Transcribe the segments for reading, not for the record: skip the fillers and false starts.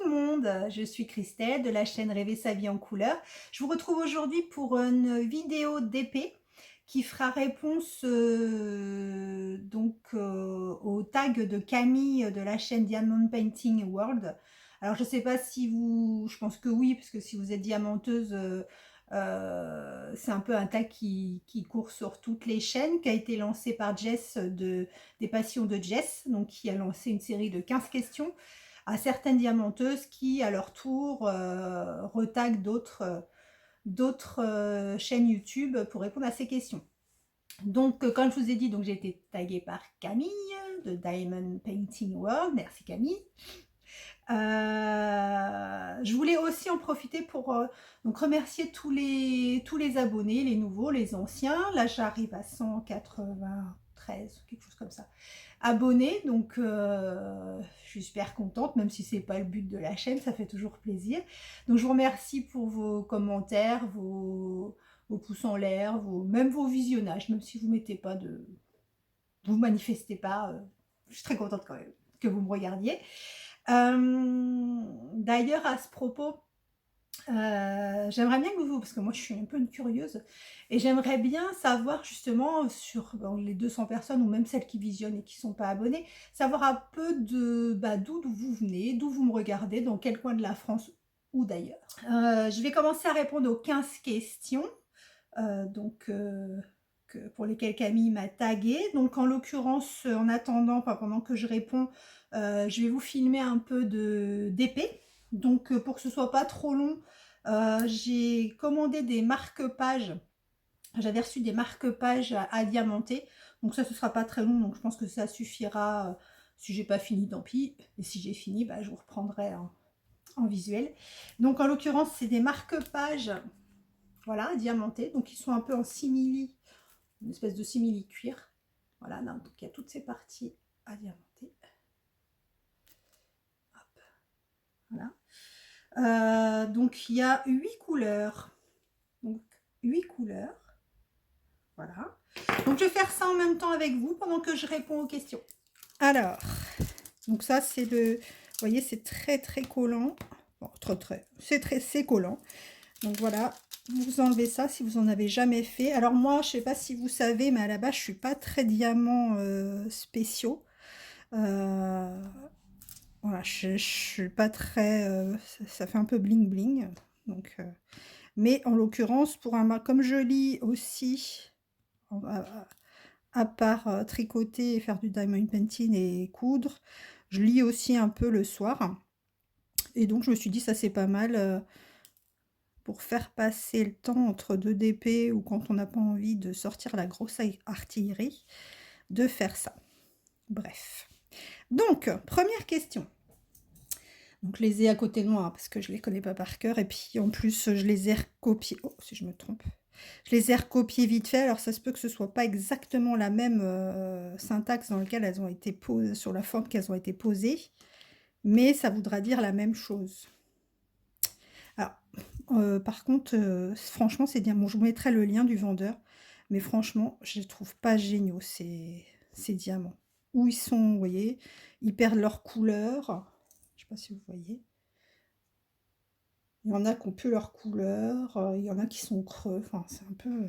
le monde, je suis Christelle de la chaîne Rêver sa vie en couleur. Je vous retrouve aujourd'hui pour une vidéo d'épée qui fera réponse au tag de Camille de la chaîne Diamond Painting World. Alors je ne sais pas si vous, je pense que oui, parce que si vous êtes diamanteuse, c'est un peu un tag qui court sur toutes les chaînes, qui a été lancé par Jess des Passions de Jess, donc qui a lancé une série de 15 questions à certaines diamanteuses qui, à leur tour, retaguent d'autres chaînes YouTube pour répondre à ces questions. Donc, comme je vous ai dit, donc j'ai été taguée par Camille de Diamond Painting World. Merci Camille. Je voulais aussi en profiter pour donc remercier tous les abonnés, les nouveaux, les anciens. Là, j'arrive à 193, quelque chose comme ça, abonnés. Donc, je suis super contente, même si c'est pas le but de la chaîne, ça fait toujours plaisir. Donc, je vous remercie pour vos commentaires, vos pouces en l'air, même vos visionnages, même si vous mettez pas vous manifestez pas. Je suis très contente quand même que vous me regardiez. D'ailleurs, à ce propos, j'aimerais bien que vous, parce que moi je suis un peu une curieuse, et j'aimerais bien savoir justement sur les 200 personnes ou même celles qui visionnent et qui ne sont pas abonnées, savoir un peu d'où vous venez, d'où vous me regardez, dans quel coin de la France ou d'ailleurs. Je vais commencer à répondre aux 15 questions pour lesquelles Camille m'a tagué. Donc en l'occurrence, en attendant, pendant que je réponds, je vais vous filmer un peu d'épée. Donc pour que ce soit pas trop long, j'ai commandé des marque-pages. J'avais reçu des marque-pages à diamanter. Donc ça, ce sera pas très long. Donc je pense que ça suffira. Si j'ai pas fini, tant pis. Et si j'ai fini, je vous reprendrai en visuel. Donc en l'occurrence, c'est des marque-pages, voilà, diamantés. Donc ils sont un peu en simili, une espèce de simili cuir. Voilà, donc il y a toutes ces parties à diamanter. Hop, voilà. Donc il y a 8 couleurs. Donc 8 couleurs. Voilà. Donc je vais faire ça en même temps avec vous pendant que je réponds aux questions. Alors, donc ça c'est vous voyez, c'est très très collant. Bon, c'est collant. Donc voilà, vous enlevez ça si vous en avez jamais fait. Alors moi, je sais pas si vous savez, mais à la base, je suis pas très diamants spéciaux. Voilà, je suis pas très... ça fait un peu bling bling. Donc, mais en l'occurrence, comme je lis aussi, à part tricoter et faire du diamond painting et coudre, je lis aussi un peu le soir. Et donc, je me suis dit, ça c'est pas mal pour faire passer le temps entre 2 DP ou quand on n'a pas envie de sortir la grosse artillerie, de faire ça. Bref. Donc, première question. Donc, je les ai à côté de moi, parce que je ne les connais pas par cœur. Et puis, en plus, je les ai recopiés. Oh, si je me trompe. Je les ai recopiés vite fait. Alors, ça se peut que ce ne soit pas exactement la même syntaxe dans laquelle elles ont été posées, sur la forme qu'elles ont été posées. Mais ça voudra dire la même chose. Alors, par contre, franchement, c'est bien. Bon, je vous mettrai le lien du vendeur. Mais franchement, je les trouve pas géniaux, ces diamants. Où ils sont, vous voyez, ils perdent leur couleur. Je sais pas si vous voyez. Il y en a qui ont plus leur couleur. Il y en a qui sont creux. Enfin, c'est un peu...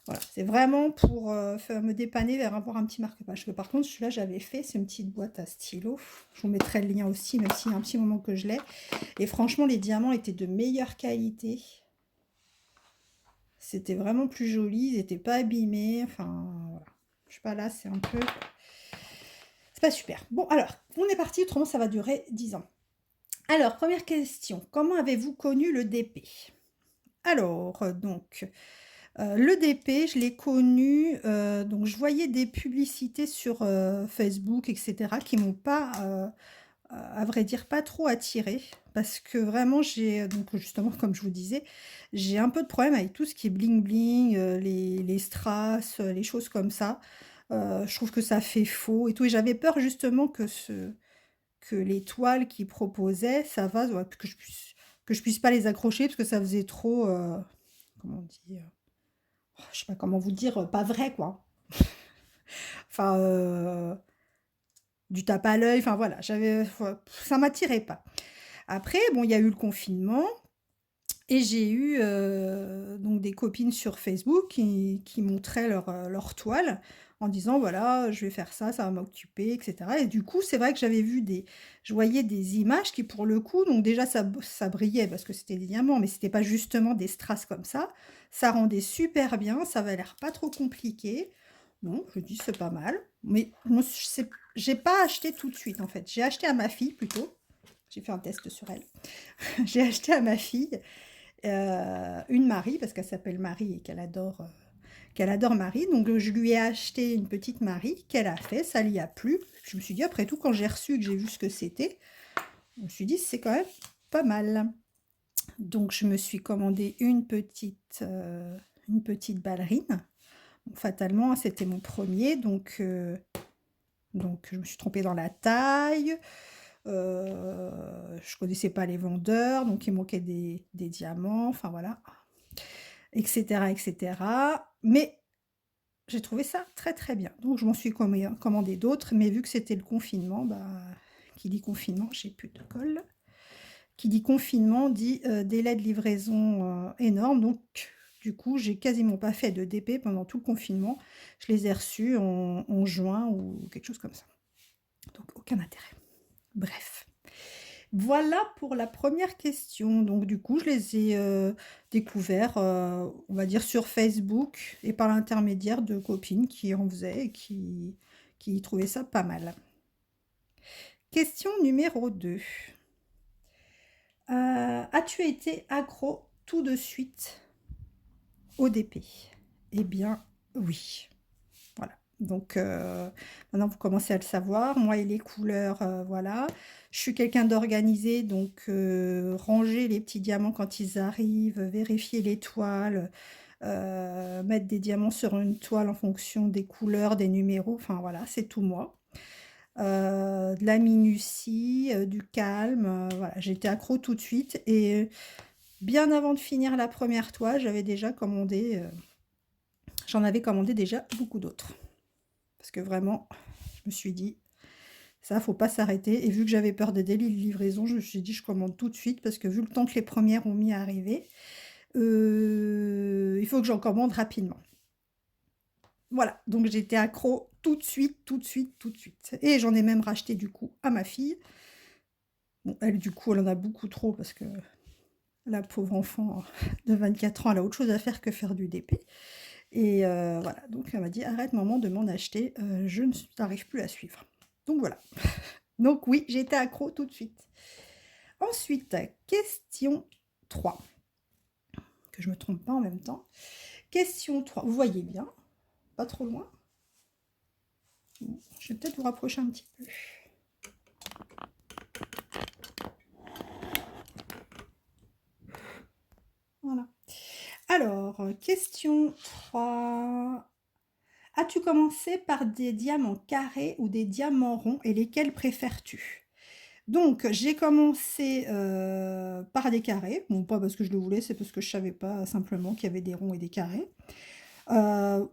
voilà, c'est vraiment pour me dépanner vers avoir un petit marque-page. Par contre, celui-là, j'avais fait, c'est une petite boîte à stylo. Je vous mettrai le lien aussi, même s'il y a un petit moment que je l'ai. Et franchement, les diamants étaient de meilleure qualité. C'était vraiment plus joli, ils n'étaient pas abîmés. Enfin, voilà. Je sais pas, là, c'est un peu... c'est pas super. Bon, alors, on est parti, autrement, ça va durer 10 ans. Alors, première question. Comment avez-vous connu le DP? Alors, donc... le DP, je l'ai connu, donc je voyais des publicités sur Facebook, etc., qui m'ont pas, à vrai dire, pas trop attirée, parce que vraiment, donc justement, comme je vous disais, j'ai un peu de problème avec tout ce qui est bling bling, les strass, les choses comme ça. Je trouve que ça fait faux et tout, et j'avais peur justement que les toiles qu'ils proposaient, ça va, ouais, que je puisse pas les accrocher, parce que ça faisait trop, comment on dit, je sais pas comment vous dire, pas vrai, quoi. Enfin, du tape à l'œil, enfin voilà, ça m'attirait pas. Après, bon, il y a eu le confinement et j'ai eu, donc des copines sur Facebook qui montraient leurs toiles en disant: «Voilà, je vais faire ça, ça va m'occuper» et cetera et du coup, c'est vrai que je voyais des images qui pour le coup donc déjà ça brillait parce que c'était des diamants, mais c'était pas justement des strass comme ça. Ça rendait super bien, ça avait l'air pas trop compliqué. Bon, je me dis: «C'est pas mal», mais je me suis c'est j'ai pas acheté tout de suite en fait. J'ai acheté à ma fille plutôt. J'ai fait un test sur elle. J'ai acheté à ma fille une Marie, parce qu'elle s'appelle Marie et qu'elle adore Marie. Donc je lui ai acheté une petite Marie qu'elle a fait, ça lui a plu. Je me suis dit, après tout, quand j'ai reçu et que j'ai vu ce que c'était, je me suis dit, c'est quand même pas mal. Donc je me suis commandé une petite ballerine. Bon, fatalement, c'était mon premier, donc je me suis trompée dans la taille. Je connaissais pas les vendeurs, donc il manquait des diamants, enfin voilà, etc., etc. Mais j'ai trouvé ça très très bien. Donc je m'en suis commandé d'autres, mais vu que c'était le confinement, bah, qui dit confinement, j'ai plus de colle. Qui dit confinement dit délai de livraison énorme. Donc du coup, j'ai quasiment pas fait de DP pendant tout le confinement. Je les ai reçus en juin ou quelque chose comme ça. Donc aucun intérêt. Bref. Voilà pour la première question. Donc du coup, je les ai, découverts, on va dire sur Facebook et par l'intermédiaire de copines qui en faisaient et qui trouvaient ça pas mal. Question numéro 2. As-tu été accro tout de suite au DP? Eh bien, oui. Voilà. Donc maintenant vous commencez à le savoir. Moi et les couleurs, voilà. Je suis quelqu'un d'organisé, donc ranger les petits diamants quand ils arrivent, vérifier les toiles, mettre des diamants sur une toile en fonction des couleurs, des numéros, enfin voilà, c'est tout moi. De la minutie, du calme, voilà, j'étais accro tout de suite et bien avant de finir la première toile, j'en avais commandé déjà beaucoup d'autres. Parce que vraiment, je me suis dit: «Ça, faut pas s'arrêter» et vu que j'avais peur des délais de livraison, je me suis dit: «Je commande tout de suite» parce que vu le temps que les premières ont mis à arriver, il faut que j'en commande rapidement. Voilà, donc j'étais accro tout de suite, tout de suite, tout de suite et j'en ai même racheté du coup à ma fille. Bon, elle du coup, elle en a beaucoup trop parce que la pauvre enfant de 24 ans, elle a autre chose à faire que faire du DP et voilà, donc elle m'a dit: «Arrête maman de m'en acheter, je n'arrive plus à suivre». Donc voilà. Donc oui, j'étais accro tout de suite. Ensuite, question 3, que je me trompe pas en même temps. Question 3, vous voyez bien? Pas trop loin? Bon, je vais peut-être vous rapprocher un petit peu. Voilà. Alors, question 3. As-tu commencé par des diamants carrés ou des diamants ronds et lesquels préfères-tu? Donc j'ai commencé, par des carrés. Bon, pas parce que je le voulais, c'est parce que je savais pas simplement qu'il y avait des ronds et des carrés.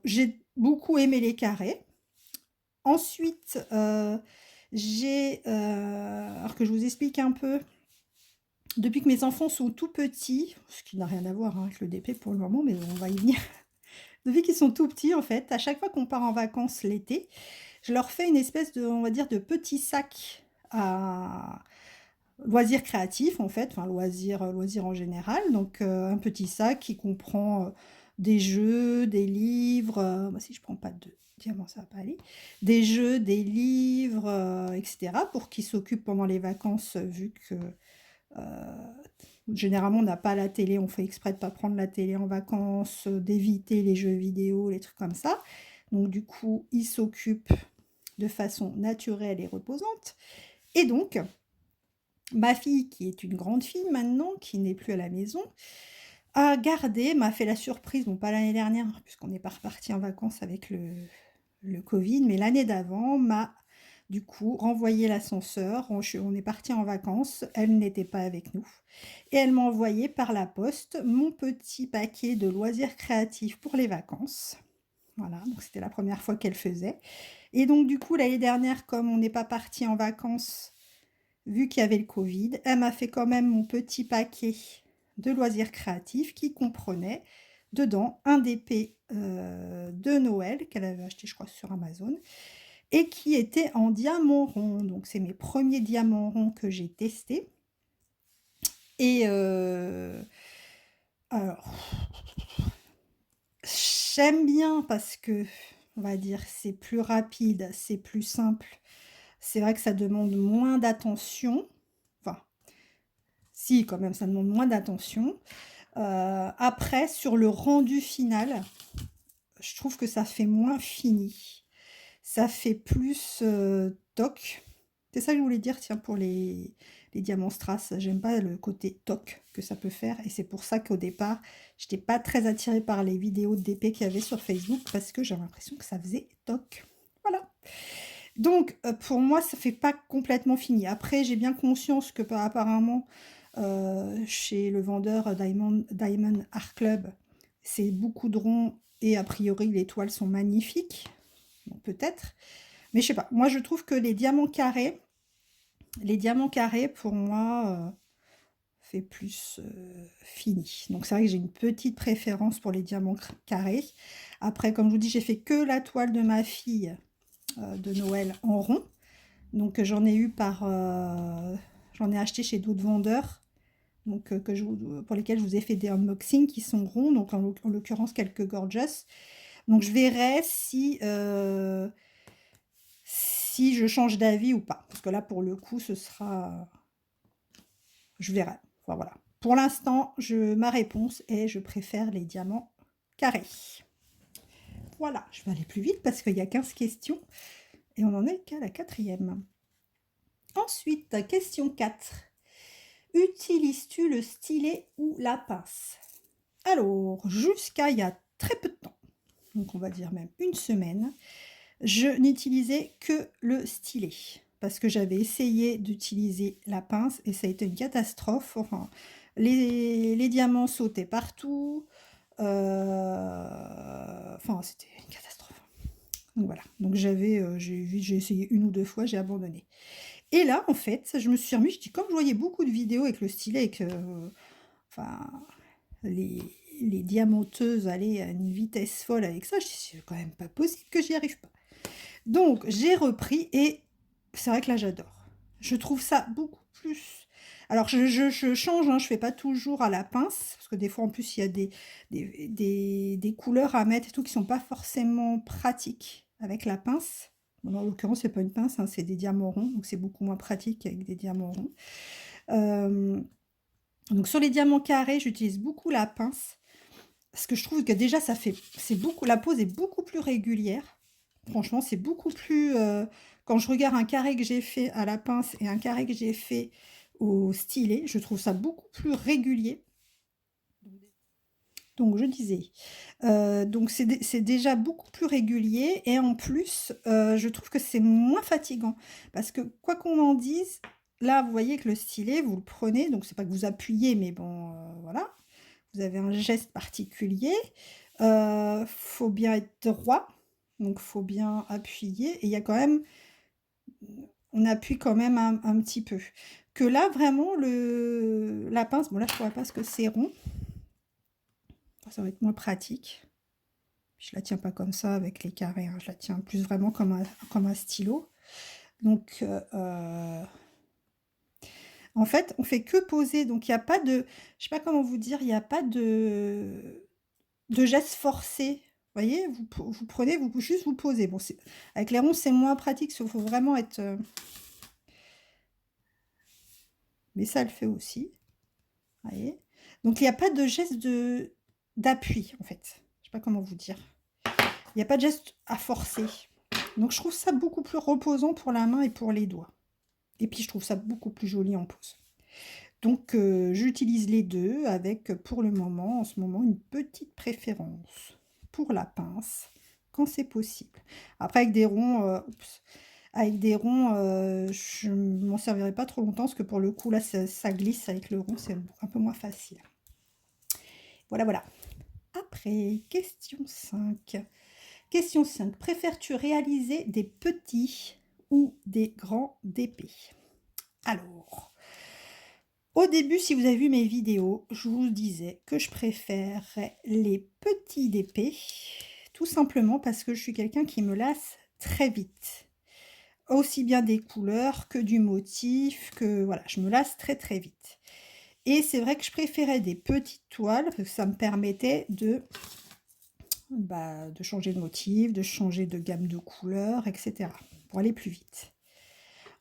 J'ai beaucoup aimé les carrés. Ensuite, alors que je vous explique un peu, depuis que mes enfants sont tout petits, ce qui n'a rien à voir, hein, avec le DP pour le moment, mais on va y venir. Depuis qu'ils sont tout petits, en fait, à chaque fois qu'on part en vacances l'été, je leur fais une espèce de, on va dire, de petit sac à loisirs créatifs, en fait, enfin loisirs en général. Donc un petit sac qui comprend, des jeux, des livres, bah, si je prends pas de diamants, ça va pas aller. Des jeux, des livres, et cetera, pour qu'ils s'occupent pendant les vacances, vu que, heu, généralement on n'a pas la télé, on fait exprès de pas prendre la télé en vacances, d'éviter les jeux vidéo, les trucs comme ça. Donc du coup, ils s'occupent de façon naturelle et reposante et donc ma fille, qui est une grande fille maintenant, qui n'est plus à la maison, m'a fait la surprise, bon pas l'année dernière puisqu'on n'est pas reparti en vacances avec le covid, mais l'année d'avant, m'a du coup renvoyé l'ascenseur. On est parti en vacances, elle n'était pas avec nous et elle m'a envoyé par la poste mon petit paquet de loisirs créatifs pour les vacances. Voilà, donc c'était la première fois qu'elle faisait et donc du coup l'année dernière, comme on n'est pas parti en vacances, vu qu'il y avait le Covid, elle m'a fait quand même mon petit paquet de loisirs créatifs qui comprenait dedans un d'épée, de Noël qu'elle avait acheté, je crois, sur Amazon et qui était en diamant rond. Donc c'est mes premiers diamants ronds que j'ai testés et alors j'aime bien parce que, on va dire, c'est plus rapide, c'est plus simple. C'est vrai que ça demande moins d'attention. Enfin, si quand même, ça demande moins d'attention. Après sur le rendu final, je trouve que ça fait moins fini. Ça fait plus, toc. C'est ça que je voulais dire, tiens, pour les diamants strass. J'aime pas le côté toc que ça peut faire et c'est pour ça qu'au départ, j'étais pas très attirée par les vidéos d'épée qu'il y avait sur Facebook parce que j'avais l'impression que ça faisait toc. Voilà. Donc, pour moi, ça fait pas complètement fini. Après, j'ai bien conscience que apparemment, chez le vendeur Diamond Art Club, c'est beaucoup de ronds et a priori les toiles sont magnifiques. Bon, peut-être. Mais je sais pas, moi je trouve que les diamants carrés pour moi, fait plus, fini. Donc c'est vrai que j'ai une petite préférence pour les diamants carrés. Après, comme je vous dis, j'ai fait que la toile de ma fille, de Noël en rond. Donc j'en ai acheté chez d'autres vendeurs, donc pour lesquels je vous ai fait des unboxings qui sont ronds, donc en l'occurrence quelques gorgeous. Donc je verrai si je change d'avis ou pas. Parce que là, pour le coup, ce sera... Je verrai. Enfin, voilà. Pour l'instant, ma réponse est je préfère les diamants carrés. Voilà, je vais aller plus vite parce qu'il y a 15 questions et on en est qu'à la quatrième. Ensuite, question 4. Utilises-tu le stylet ou la pince? Alors, jusqu'à il y a très peu de temps, donc on va dire même une semaine, je n'utilisais que le stylet parce que j'avais essayé d'utiliser la pince et ça a été une catastrophe. Enfin, les diamants sautaient partout. Enfin, c'était une catastrophe. Donc voilà. Donc j'ai essayé une ou deux fois, j'ai abandonné. Et là, en fait, je me suis remis, je dis, comme je voyais beaucoup de vidéos avec le stylet et que, enfin, les, les diamanteuses allaient à une vitesse folle avec ça, je dis, c'est quand même pas possible que j'y arrive pas. Donc, j'ai repris et c'est vrai que là, j'adore. Je trouve ça beaucoup plus... Alors, je change, hein, je fais pas toujours à la pince, parce que des fois, en plus, il y a des couleurs à mettre et tout qui sont pas forcément pratiques avec la pince. Bon, en l'occurrence, c'est pas une pince, hein, c'est des diamants ronds, donc c'est beaucoup moins pratique avec des diamants ronds. Donc, sur les diamants carrés, j'utilise beaucoup la pince, parce que je trouve que déjà, la pose est beaucoup plus régulière. Franchement, c'est beaucoup plus... quand je regarde un carré que j'ai fait à la pince et un carré que j'ai fait au stylet, je trouve ça beaucoup plus régulier. Donc, je disais, donc c'est déjà beaucoup plus régulier et en plus, je trouve que c'est moins fatigant parce que quoi qu'on en dise, là, vous voyez que le stylet, vous le prenez, donc c'est pas que vous appuyez, mais bon, voilà, vous avez un geste particulier. Faut bien être droit, donc faut bien appuyer et il y a quand même on appuie quand même un petit peu. Que là, vraiment, la pince, bon là, je pourrais pas parce que c'est rond. Ça va être moins pratique. Je la tiens pas comme ça avec les carrés, hein. Je la tiens plus vraiment comme un stylo. Donc, en fait, on fait que poser. Donc, il n'y a pas de... Je sais pas comment vous dire, il n'y a pas de geste forcé. Vous voyez, vous prenez, juste vous posez. Bon, avec les ronds, c'est moins pratique, il faut vraiment être... Mais ça le fait aussi. Vous voyez. Donc, il n'y a pas de geste d'appui, en fait. Je sais pas comment vous dire. Il n'y a pas de geste à forcer. Donc, je trouve ça beaucoup plus reposant pour la main et pour les doigts. Et puis, je trouve ça beaucoup plus joli en pose. Donc, j'utilise les deux avec, pour le moment, en ce moment, une petite préférence pour la pince, quand c'est possible. Après, avec des ronds, je ne m'en servirai pas trop longtemps, parce que pour le coup, là, ça glisse avec le rond, c'est un peu moins facile. Voilà, voilà. Après, question 5. Question 5. Préfères-tu réaliser des petits ou des grands dépêts? Alors, Au début, si vous avez vu mes vidéos, je vous disais que je préférais les petits DP, tout simplement parce que je suis quelqu'un qui me lasse très vite. Aussi bien des couleurs que du motif, que voilà, je me lasse très, très vite. Et c'est vrai que je préférais des petites toiles, parce que ça me permettait de changer de motif, de changer de gamme de couleurs, etc. pour aller plus vite.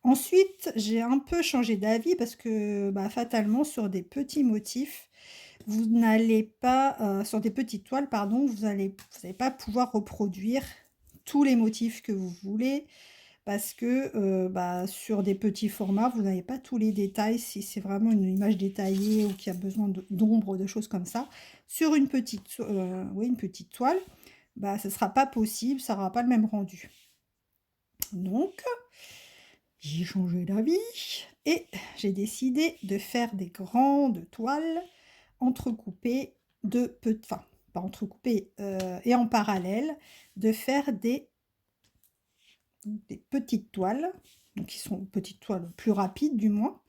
Ensuite, j'ai un peu changé d'avis parce que fatalement, sur des petits motifs, vous n'allez pas, sur des petites toiles, pardon, vous allez pas pouvoir reproduire tous les motifs que vous voulez parce que sur des petits formats, vous n'avez pas tous les détails. Si c'est vraiment une image détaillée ou qui a besoin d'ombre, de choses comme ça, sur une petite toile, ce ne sera pas possible, ça n'aura pas le même rendu. Donc, j'ai changé d'avis et j'ai décidé de faire des grandes toiles entrecoupées enfin, pas entrecoupées, et en parallèle, de faire des petites toiles, donc qui sont petites toiles plus rapides du moins,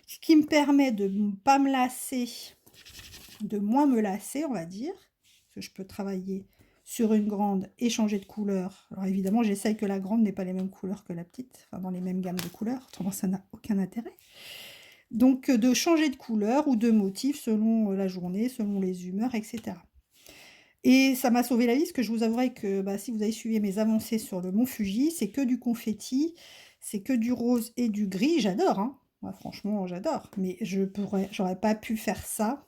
ce qui me permet de ne pas me lasser, de moins me lasser, on va dire, parce que je peux travailler sur une grande et changer de couleur. Alors évidemment, j'essaye que la grande n'ait pas les mêmes couleurs que la petite, enfin dans les mêmes gammes de couleurs, autrement ça n'a aucun intérêt. Donc de changer de couleur ou de motif selon la journée, selon les humeurs, etc. Et ça m'a sauvé la vie, parce que je vous avouerai que si vous avez suivi mes avancées sur le mont Fuji, c'est que du confetti, c'est que du rose et du gris. J'adore, hein. Moi, franchement, j'adore. Mais j'aurais pas pu faire ça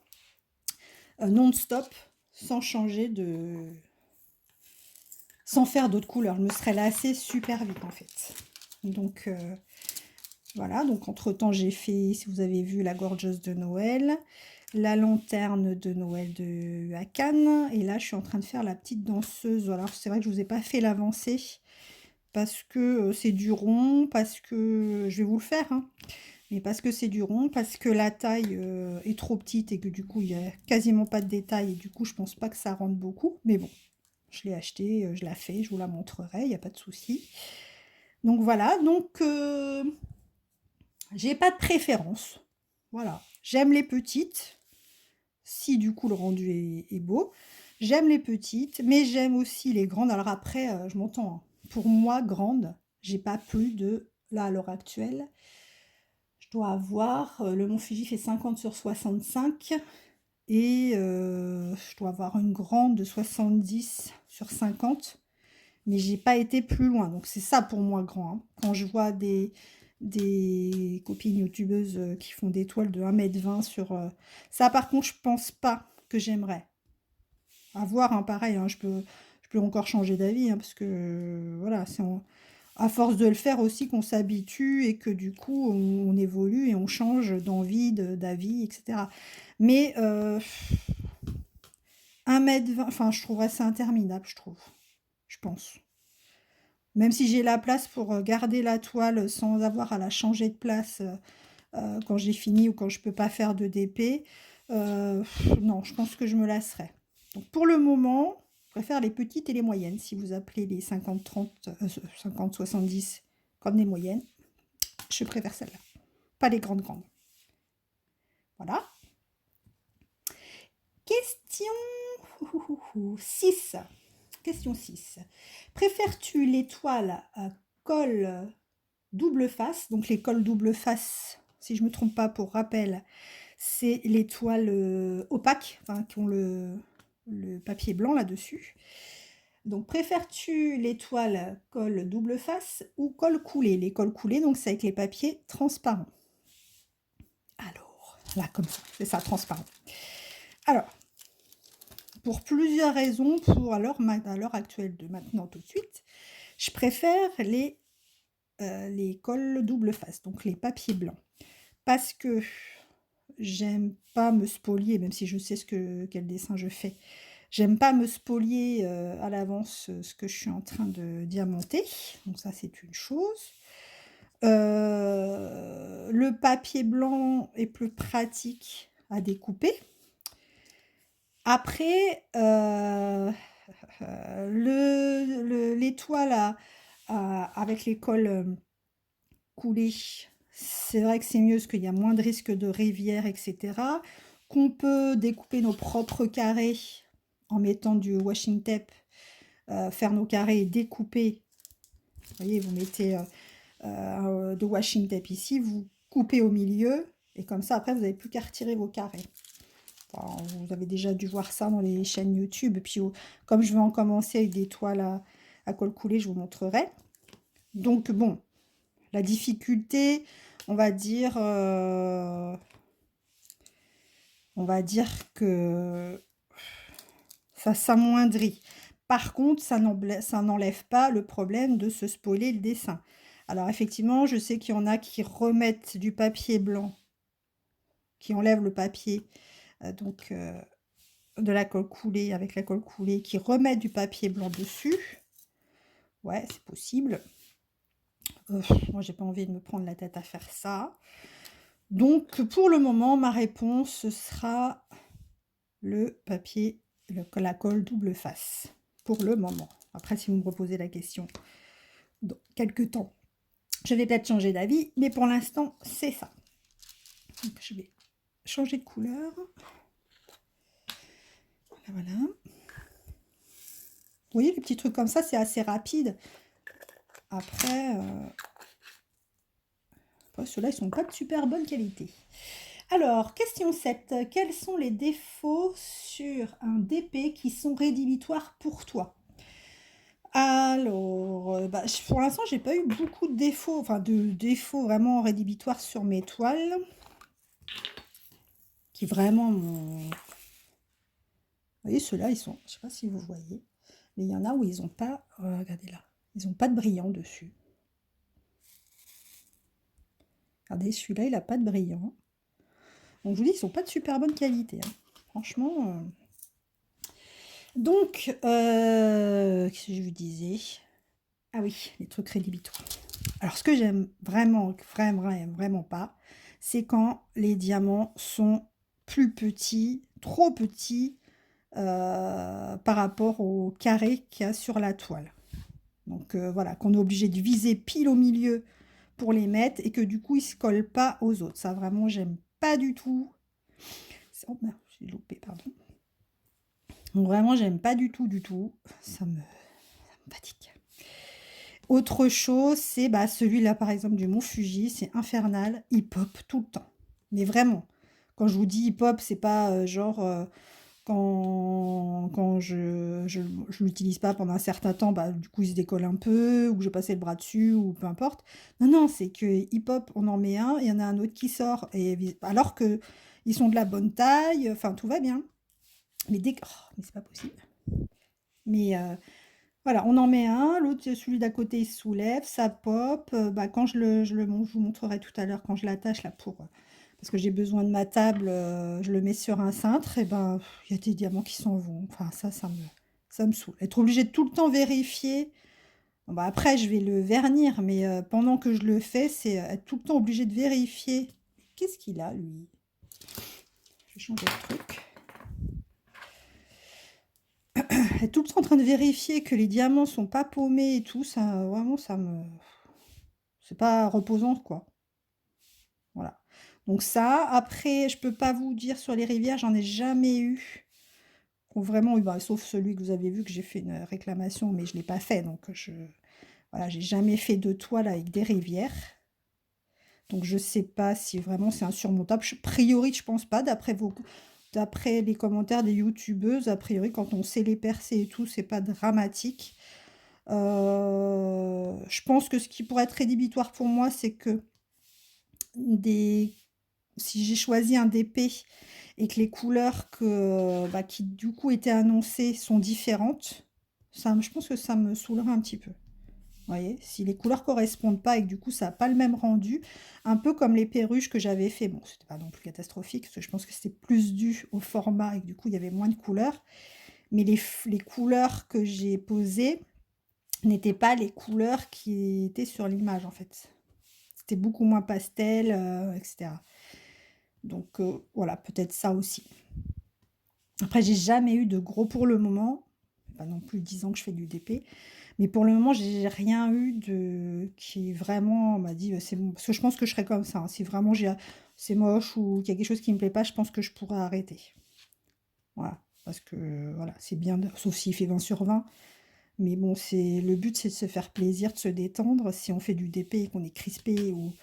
non-stop sans sans faire d'autres couleurs. Je me serais lassée super vite en fait. Donc voilà, donc entre-temps j'ai fait, si vous avez vu, la gorgeuse de Noël, la lanterne de Noël à Cannes, et là je suis en train de faire la petite danseuse. Alors c'est vrai que je vous ai pas fait l'avancée parce que c'est du rond, parce que je vais vous le faire, hein, mais parce que c'est du rond, parce que la taille est trop petite et que du coup il y a quasiment pas de détails et du coup je pense pas que ça rentre beaucoup, mais bon, je l'ai acheté, je la fais, je vous la montrerai, il n'y a pas de souci. Donc voilà, donc j'ai pas de préférence. Voilà, j'aime les petites, si du coup le rendu est beau. J'aime les petites, mais j'aime aussi les grandes. Alors après, je m'entends, hein. Pour moi, grande, j'ai pas plus de, là à l'heure actuelle, je dois avoir, le Mont Fuji fait 50 sur 65 et je dois avoir une grande de 70 sur 50, mais j'ai pas été plus loin. Donc c'est ça pour moi grand, hein. Quand je vois des copines youtubeuses qui font des toiles de 1,20 m sur... Ça par contre je pense pas que j'aimerais. À voir, hein, pareil, hein, je peux encore changer d'avis, hein, parce que voilà, à force de le faire aussi qu'on s'habitue et que du coup on évolue et on change d'envie, d'avis, etc. Mais 1,20 m, enfin je trouverais ça interminable, je pense. Même si j'ai la place pour garder la toile sans avoir à la changer de place quand j'ai fini ou quand je peux pas faire de DP, non, je pense que je me lasserai. Donc pour le moment, je préfère les petites et les moyennes. Si vous appelez les 50-30, 50-70 comme les moyennes, je préfère celles-là. Pas les grandes. Voilà. Question 6. Question 6. Préfères-tu les toiles à col double face? Donc les cols double face, si je ne me trompe pas, pour rappel, c'est les toiles opaques, enfin, qui ont le papier blanc là-dessus. Donc préfères-tu les toiles col double face ou col coulé? Les cols coulés, donc c'est avec les papiers transparents. Alors, là comme ça, c'est ça, transparent. Alors, pour plusieurs raisons, à l'heure actuelle de maintenant tout de suite, je préfère les cols double face, donc les papiers blancs. Parce que j'aime pas me spolier, même si je sais quel dessin je fais. J'aime pas me spolier à l'avance ce que je suis en train de diamanter. Donc ça, c'est une chose. Le papier blanc est plus pratique à découper. Après, les toiles avec les cols coulés, c'est vrai que c'est mieux parce qu'il y a moins de risques de rivière et cetera, qu'on peut découper nos propres carrés en mettant du washing tape, faire nos carrés et découper. Vous voyez, vous mettez, de washing tape ici, vous coupez au milieu et comme ça après vous n'avez plus qu'à retirer vos carrés. Enfin, vous avez déjà dû voir ça dans les chaînes YouTube. Et puis, comme je vais en commencer avec des toiles à col coulé, je vous montrerai. Donc, bon, la difficulté, on va dire que ça s'amoindrit. Par contre, ça n'enlève pas le problème de se spoiler le dessin. Alors, effectivement, je sais qu'il y en a qui remettent du papier blanc, qui enlèvent le papier, donc de la colle coulée, avec la colle coulée, qui remettent du papier blanc dessus. Ouais, c'est possible. Moi, j'ai pas envie de me prendre la tête à faire ça. Donc, pour le moment, ma réponse ce sera le papier, la colle double face. Pour le moment. Après, si vous me reposez la question dans quelques temps, je vais peut-être changer d'avis, mais pour l'instant, c'est ça. Donc, je vais changer de couleur. Voilà. Vous voyez, les petits trucs comme ça, c'est assez rapide. Après, ceux-là, ils sont pas de super bonne qualité. Alors, question 7. Quels sont les défauts sur un DP qui sont rédhibitoires pour toi? Alors, pour l'instant, j'ai pas eu beaucoup de défauts, enfin de défauts vraiment rédhibitoires sur mes toiles. Qui vraiment m'ont... Vous voyez, ceux-là, ils sont... Je sais pas si vous voyez, mais il y en a où ils ont pas... regardez là. Ils ont pas de brillant dessus. Regardez, celui-là, il a pas de brillant. Donc, je vous dis, ils sont pas de super bonne qualité. Hein. Franchement... Donc, qu'est-ce que je vous disais? Ah oui, les trucs rédhibitoires. Alors, ce que j'aime vraiment, vraiment, vraiment pas, c'est quand les diamants sont plus petits, trop petits, par rapport au carré qu'il y a sur la toile. Donc, voilà, qu'on est obligé de viser pile au milieu pour les mettre et que du coup, ils ne se collent pas aux autres. Ça, vraiment, j'aime pas du tout. Oh merde, j'ai loupé, pardon. Donc, vraiment, j'aime pas du tout, du tout. Ça me fatigue. Autre chose, c'est celui-là, par exemple, du Mont Fuji, c'est infernal, il pop tout le temps. Mais vraiment, quand je vous dis il pop, c'est pas genre quand je l'utilise pas pendant un certain temps, du coup il se décolle un peu, ou que je passais le bras dessus, ou peu importe. Non, non, c'est que il pop, on en met un, il y en a un autre qui sort, et alors que ils sont de la bonne taille, enfin tout va bien. Mais mais c'est pas possible. Mais voilà, on en met un, l'autre, celui d'à côté, il se soulève, ça pop. Quand je vous montrerai tout à l'heure quand je l'attache là parce que j'ai besoin de ma table, je le mets sur un cintre, et il y a des diamants qui s'en vont. Enfin, ça me saoule. Être obligé de tout le temps vérifier. Bon, après, je vais le vernir, mais pendant que je le fais, c'est être tout le temps obligé de vérifier. Qu'est-ce qu'il a, lui? Je vais changer de truc. Être tout le temps en train de vérifier que les diamants sont pas paumés et tout, ça, vraiment, ça me... C'est pas reposant, quoi. Voilà. Donc ça, après, je peux pas vous dire sur les rivières, j'en ai jamais eu. Ou vraiment eu, sauf celui que vous avez vu que j'ai fait une réclamation, mais je l'ai pas fait. Donc voilà, j'ai jamais fait de toile avec des rivières. Donc je sais pas si vraiment c'est insurmontable. A priori, je pense pas, d'après les commentaires des youtubeuses, a priori, quand on sait les percer et tout, c'est pas dramatique. Je pense que ce qui pourrait être rédhibitoire pour moi, c'est que si j'ai choisi un DP et que les couleurs qui du coup étaient annoncées sont différentes, je pense que ça me saoulerait un petit peu. Vous voyez, si les couleurs correspondent pas et que du coup ça n'a pas le même rendu, un peu comme les perruches que j'avais fait. Bon, c'était pas non plus catastrophique, parce que je pense que c'était plus dû au format et que du coup il y avait moins de couleurs. Mais les couleurs que j'ai posées n'étaient pas les couleurs qui étaient sur l'image en fait. C'était beaucoup moins pastel, etc. Donc voilà, peut-être ça aussi. Après, j'ai jamais eu de gros pour le moment. Pas non plus 10 ans que je fais du DP. Mais pour le moment, j'ai rien eu de qui vraiment m'a dit: «C'est bon». Parce que je pense que je serais comme ça, hein. Si vraiment c'est moche ou qu'il y a quelque chose qui me plaît pas, je pense que je pourrais arrêter. Voilà, parce que, voilà, c'est bien de sauf s'il fait 20/20. Mais bon, le but, c'est de se faire plaisir, de se détendre. Si on fait du DP et qu'on est crispé ou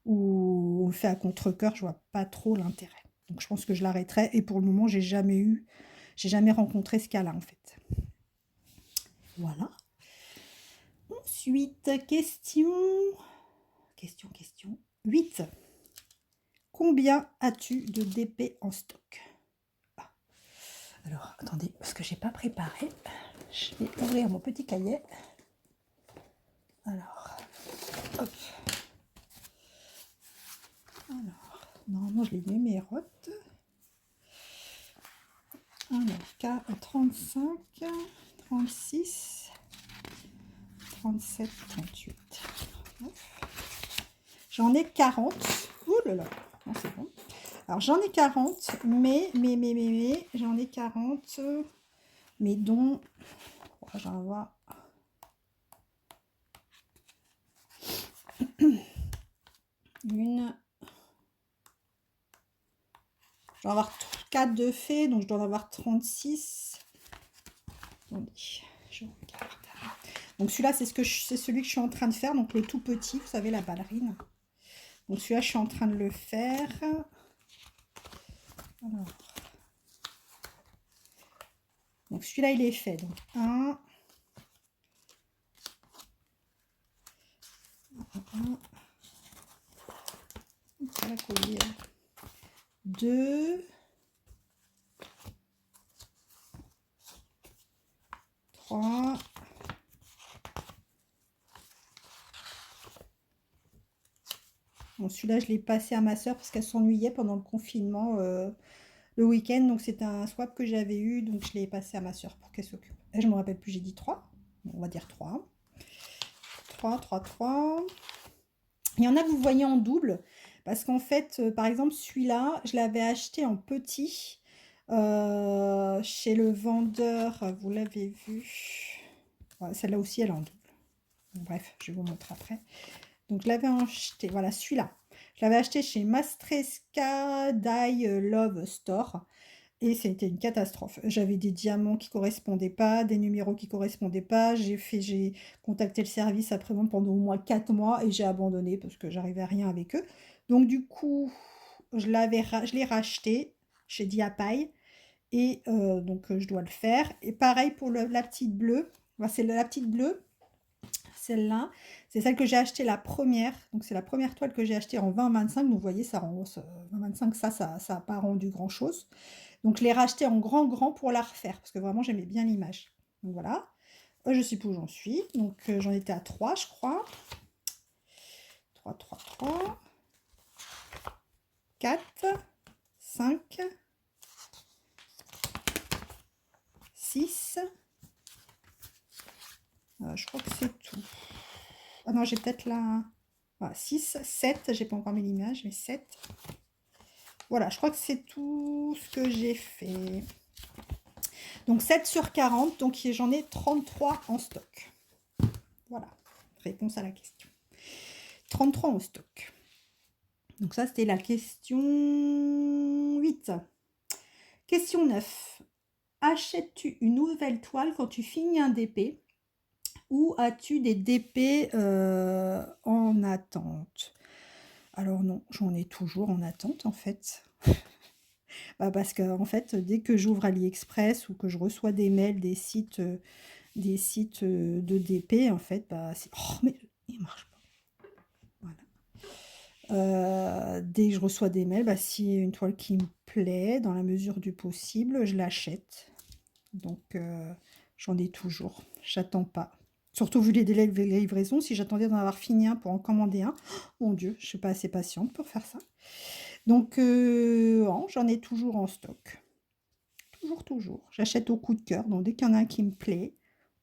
on le fait à contre-cœur, je vois pas trop l'intérêt. Donc je pense que je l'arrêterai et pour le moment, j'ai jamais rencontré ce cas-là, en fait. Voilà. Ensuite, question 8. Combien as-tu de DP en stock? Ah. Alors, attendez, parce que j'ai pas préparé. Je vais ouvrir mon petit cahier. Alors, hop. Alors, normalement, je les numérote. Alors, 35, 36, 37, 38. J'en ai 40. Ouh là là, non, c'est bon. Alors, j'en ai 40, mais, j'en ai 40, mais dont, j'en vais voir, une, je dois avoir 4 de fait, donc je dois en avoir 36. Attendez, je regarde. Donc celui-là, c'est celui que je suis en train de faire, donc le tout petit, vous savez, la ballerine. Donc celui-là, je suis en train de le faire. Alors. Donc celui-là, il est fait. Donc 1. 2. 3. 'Bon, celui-là, je l'ai passé à ma soeur parce qu'elle s'ennuyait pendant le confinement le week-end. Donc c'était un swap que j'avais eu. Donc je l'ai passé à ma soeur pour qu'elle s'occupe. Et je me rappelle plus, j'ai dit 3. Bon, on va dire 3. 3, 3, 3. Il y en a que vous voyez en double. Parce qu'en fait, par exemple, celui-là, je l'avais acheté en petit chez le vendeur. Vous l'avez vu. Ouais, celle-là aussi, elle est en double. Bref, je vais vous montrer après. Donc, je l'avais acheté. Voilà, celui-là. Je l'avais acheté chez Mastreska Dye Love Store. Et c'était une catastrophe. J'avais des diamants qui correspondaient pas, des numéros qui correspondaient pas. J'ai contacté le service après-vente pendant au moins 4 mois et j'ai abandonné parce que j'arrivais à rien avec eux. Donc du coup, je l'ai racheté chez Diapaille et donc je dois le faire. Et pareil pour la petite bleue. Enfin, c'est la petite bleue, celle-là. C'est celle que j'ai achetée la première. Donc c'est la première toile que j'ai achetée en 20-25. Donc vous voyez, ça rend 20-25, ça n'a pas rendu grand-chose. Donc, je l'ai racheté en grand pour la refaire, parce que vraiment, j'aimais bien l'image. Donc, voilà. Je sais plus où j'en suis. Donc, j'en étais à 3, je crois. 3, 3, 3. 4, 5, 6. Je crois que c'est tout. Ah non, j'ai peut-être là... Voilà, 6, 7. J'ai pas encore mis l'image, mais 7. Voilà, je crois que c'est tout ce que j'ai fait. Donc, 7 sur 40. Donc, j'en ai 33 en stock. Voilà, réponse à la question. 33 en stock. Donc ça, c'était la question 8. Question 9. Achètes-tu une nouvelle toile quand tu finis un DP ou as-tu des DP en attente? Alors non, j'en ai toujours en attente en fait. Parce que en fait, dès que j'ouvre AliExpress ou que je reçois des mails des sites de DP, en fait, c'est... Oh, mais il marche pas. Dès que je reçois des mails, s'il y a une toile qui me plaît, dans la mesure du possible, je l'achète. Donc, j'en ai toujours. J'attends pas. Surtout vu les délais de livraison, si j'attendais d'en avoir fini un pour en commander un, oh mon Dieu, je ne suis pas assez patiente pour faire ça. Donc, non, j'en ai toujours en stock. Toujours. J'achète au coup de cœur. Donc, dès qu'il y en a un qui me plaît,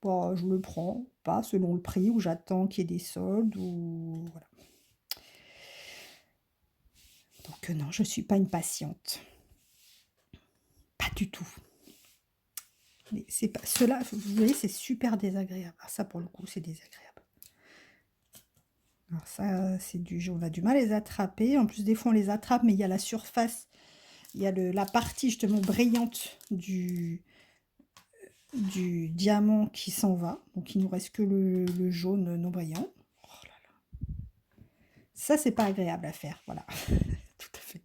je le prends, pas selon le prix, ou j'attends qu'il y ait des soldes, ou voilà. Donc non, je ne suis pas une patiente. Pas du tout. Mais c'est pas ceux-là, vous voyez, c'est super désagréable. Ah ça, pour le coup, c'est désagréable. Alors ça, c'est on a du mal à les attraper. En plus, des fois, on les attrape, mais il y a la surface, il y a la partie justement brillante du diamant qui s'en va. Donc, il nous reste que le jaune non brillant. Oh là là. Ça, c'est pas agréable à faire, voilà. Tout à fait.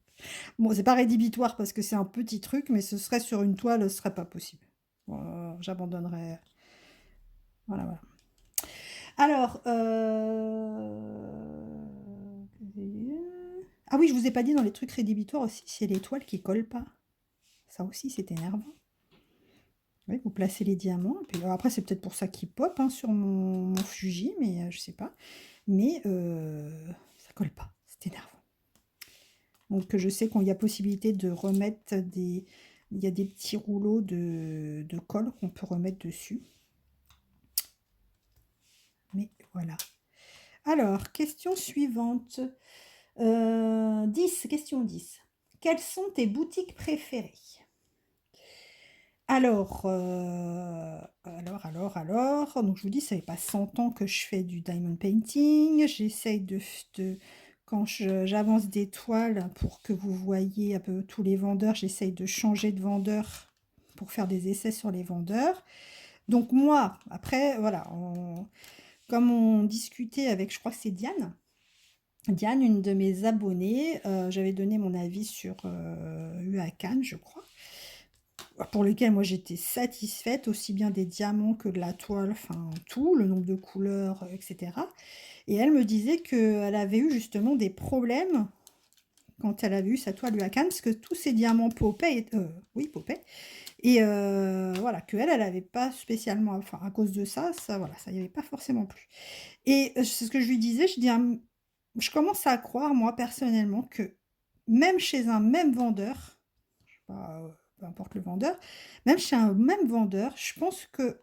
Bon, c'est pas rédhibitoire parce que c'est un petit truc, mais ce serait sur une toile, ce serait pas possible. Bon, j'abandonnerais. Voilà, voilà. Alors, ah oui, je vous ai pas dit dans les trucs rédhibitoires aussi, c'est les toiles qui collent pas. Ça aussi, c'est énervant. Oui, vous placez les diamants, et puis après, c'est peut-être pour ça qu'ils pop hein, sur mon Fuji, mais je sais pas. Mais ça colle pas, c'est énervant. Donc je sais qu'il y a possibilité de remettre des... Il y a des petits rouleaux de colle qu'on peut remettre dessus. Mais voilà. Alors, question suivante. 10, question 10. Quelles sont tes boutiques préférées? Alors, donc je vous dis, ça fait pas 100 ans que je fais du diamond painting. J'essaye quand j'avance des toiles pour que vous voyez un peu tous les vendeurs, j'essaye de changer de vendeur pour faire des essais sur les vendeurs. Donc moi, après, voilà, comme on discutait avec, je crois que c'est Diane, une de mes abonnées, j'avais donné mon avis sur UACAN, je crois, pour lequel moi j'étais satisfaite, aussi bien des diamants que de la toile, enfin tout, le nombre de couleurs, etc. Et elle me disait qu'elle avait eu justement des problèmes quand elle avait eu sa toile UACAN, parce que tous ces diamants popaient, oui, popaient, et voilà, qu'elle, elle n'avait pas spécialement, enfin à cause de ça, voilà, ça n'y avait pas forcément plus. Et c'est ce que je lui disais, je dis, je commence à croire, moi, personnellement, que même chez un même vendeur, je sais pas, peu importe le vendeur, même chez un même vendeur, je pense que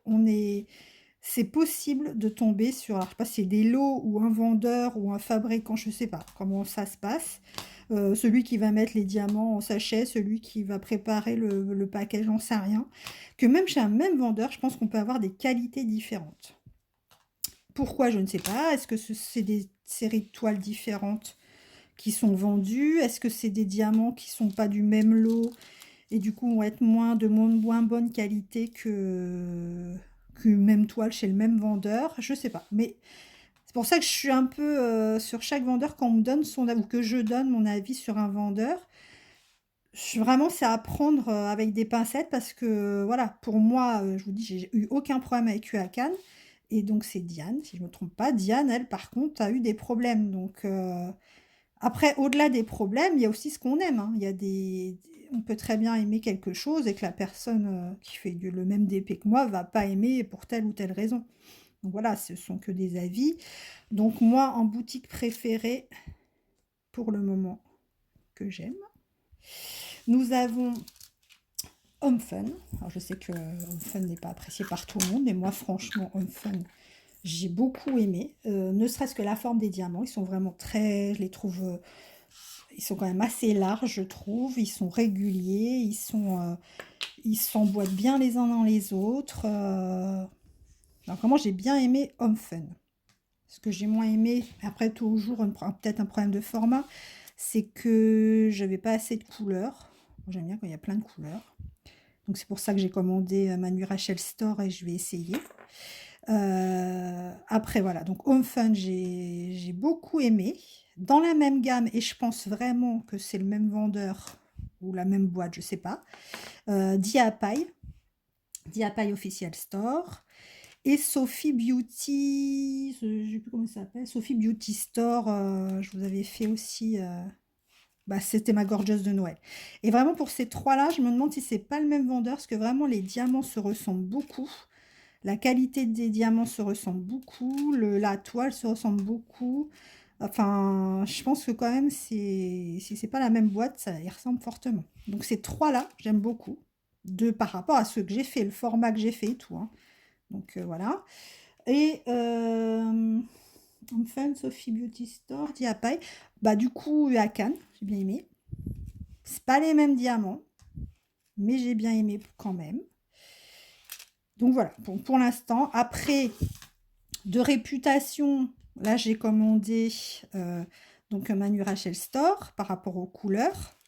c'est possible de tomber sur, alors je sais pas si c'est des lots ou un vendeur ou un fabricant, je sais pas comment ça se passe. Celui qui va mettre les diamants en sachet, celui qui va préparer le paquet, j'en sais rien. Que même chez un même vendeur, je pense qu'on peut avoir des qualités différentes. Pourquoi, je ne sais pas. Est-ce que c'est des séries de toiles différentes qui sont vendues? Est-ce que c'est des diamants qui sont pas du même lot et du coup vont être de moins bonne qualité qu'une même toile chez le même vendeur? Je sais pas. Mais c'est pour ça que je suis un peu sur chaque vendeur quand on me donne son avis ou que je donne mon avis sur un vendeur. Vraiment, c'est à prendre avec des pincettes parce que, voilà, pour moi, je vous dis, j'ai eu aucun problème avec UACAN. Et donc, c'est Diane, si je ne me trompe pas. Diane, elle, par contre, a eu des problèmes. Donc, après, au-delà des problèmes, il y a aussi ce qu'on aime. Hein. Il y a on peut très bien aimer quelque chose et que la personne qui fait le même DP que moi va pas aimer pour telle ou telle raison. Donc, voilà, ce sont que des avis. Donc, moi, en boutique préférée, pour le moment, que j'aime, nous avons Home Fun. Alors je sais que Home Fun n'est pas apprécié par tout le monde, mais moi franchement Home Fun, j'ai beaucoup aimé. Ne serait-ce que la forme des diamants, ils sont vraiment je les trouve, ils sont quand même assez larges, je trouve. Ils sont réguliers, ils s'emboîtent bien les uns dans les autres. Alors vraiment, j'ai bien aimé Home Fun. Ce que j'ai moins aimé, après toujours peut-être un problème de format, c'est que j'avais pas assez de couleurs. Moi, j'aime bien quand il y a plein de couleurs. Donc c'est pour ça que j'ai commandé Manu Rachel Store et je vais essayer. Après voilà, donc Home Fun, j'ai beaucoup aimé. Dans la même gamme, et je pense vraiment que c'est le même vendeur ou la même boîte, je sais pas. Diapai Official Store. Et Sophie Beauty, je ne sais plus comment ça s'appelle, Sophie Beauty Store, je vous avais fait aussi, c'était ma gorgeuse de Noël. Et vraiment pour ces trois-là, je me demande si c'est pas le même vendeur, parce que vraiment les diamants se ressemblent beaucoup. La qualité des diamants se ressemble beaucoup, la toile se ressemble beaucoup. Enfin, je pense que quand même, si c'est pas la même boîte, ça y ressemble fortement. Donc ces trois-là, j'aime beaucoup, par rapport à ceux que j'ai fait, le format que j'ai fait et tout. Hein. Donc voilà. Et Enfin, Sophie Beauty Store, Diapai. Du coup, à Cannes, j'ai bien aimé. C'est pas les mêmes diamants, mais j'ai bien aimé quand même. Donc voilà, pour l'instant. Après, de réputation, là j'ai commandé donc un Manu Rachel Store par rapport aux couleurs.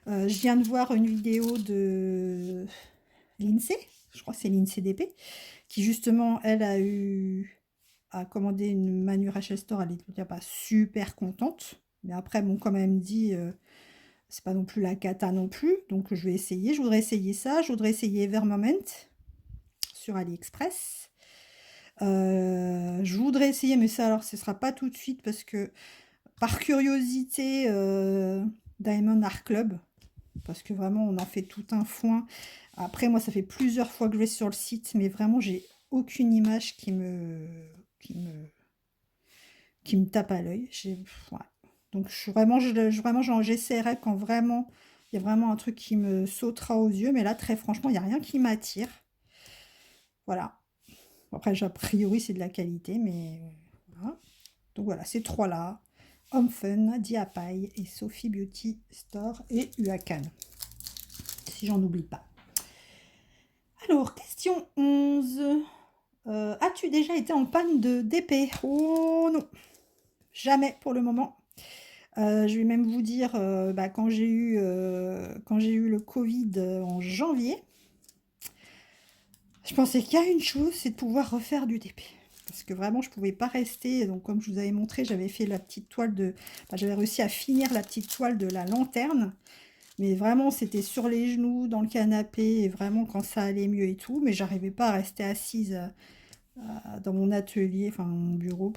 Je viens de voir une vidéo de Lindsay, je crois que c'est Lindsay DP, qui justement, elle a commandé une Manu Rachel Store, elle n'était pas super contente. Mais après, bon, comme elle me dit, c'est pas non plus la cata non plus. Donc je vais essayer, je voudrais essayer ça. Je voudrais essayer Evermoment sur AliExpress. Je voudrais essayer, mais ça alors ce sera pas tout de suite parce que par curiosité, Diamond Art Club, parce que vraiment on en fait tout un foin. Après moi ça fait plusieurs fois que je vais sur le site, mais vraiment j'ai aucune image qui me tape à l'œil. Voilà. Donc j'essaierai quand vraiment il y a vraiment un truc qui me sautera aux yeux, mais là très franchement il n'y a rien qui m'attire. Voilà. Après a priori c'est de la qualité, mais voilà. Donc voilà, ces trois-là, Home Fun, Diapaille et Sophie Beauty Store et Uakan, si j'en oublie pas. Alors, question 11. As-tu déjà été en panne de DP? Oh non, jamais pour le moment. Je vais même vous dire, quand j'ai eu le Covid en janvier, je pensais qu'il y a une chose, c'est de pouvoir refaire du DP. Parce que vraiment, je ne pouvais pas rester. Donc, comme je vous avais montré, j'avais fait la petite toile j'avais réussi à finir la petite toile de la lanterne. Mais vraiment, c'était sur les genoux, dans le canapé, et vraiment quand ça allait mieux et tout. Mais j'arrivais pas à rester assise dans mon atelier, enfin mon bureau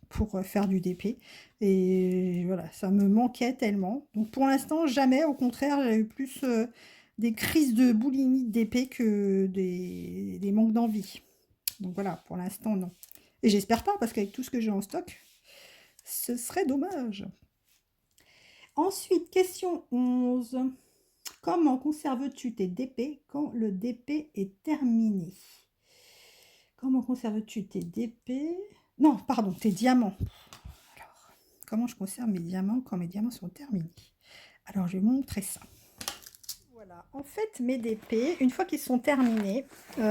pour faire du DP. Et voilà, ça me manquait tellement. Donc pour l'instant, jamais. Au contraire, j'ai eu plus des crises de boulimie de DP que des manques d'envie. Donc voilà, pour l'instant, non. Et j'espère pas, parce qu'avec tout ce que j'ai en stock, ce serait dommage. Ensuite, question 11. Comment conserves-tu tes DP quand le DP est terminé? Comment conserves-tu tes DP? Non, pardon, tes diamants. Alors, comment je conserve mes diamants quand mes diamants sont terminés? Alors, je vais vous montrer ça. Voilà, en fait, mes DP, une fois qu'ils sont terminés, je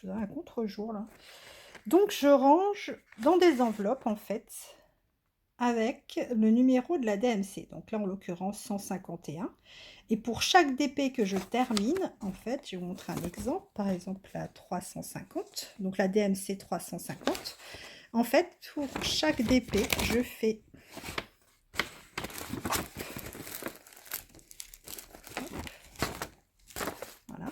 vous donne un contre-jour là. Donc, je range dans des enveloppes, en fait, avec le numéro de la DMC. Donc là, en l'occurrence, 151. Et pour chaque DP que je termine, en fait, je vais vous montrer un exemple. Par exemple, la 350. Donc la DMC 350. En fait, pour chaque DP, je fais... Voilà.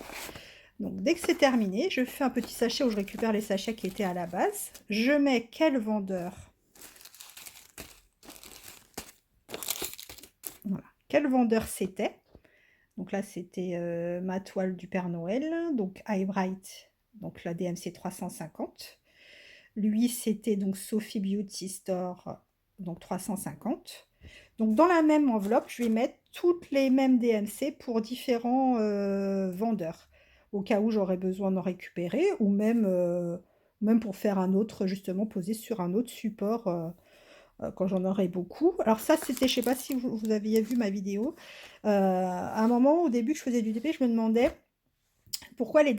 Donc dès que c'est terminé, je fais un petit sachet où je récupère les sachets qui étaient à la base. Je mets quel vendeur. Voilà. Quel vendeur c'était. Donc là, c'était ma toile du Père Noël, donc Eyebright, donc la DMC 350. Lui, c'était donc Sophie Beauty Store, donc 350. Donc dans la même enveloppe, je vais mettre toutes les mêmes DMC pour différents vendeurs, au cas où j'aurais besoin d'en récupérer, ou même pour faire un autre, justement, posé sur un autre support quand j'en aurai beaucoup. Alors ça, c'était, je sais pas si vous aviez vu ma vidéo, à un moment, au début que je faisais du DP, je me demandais pourquoi les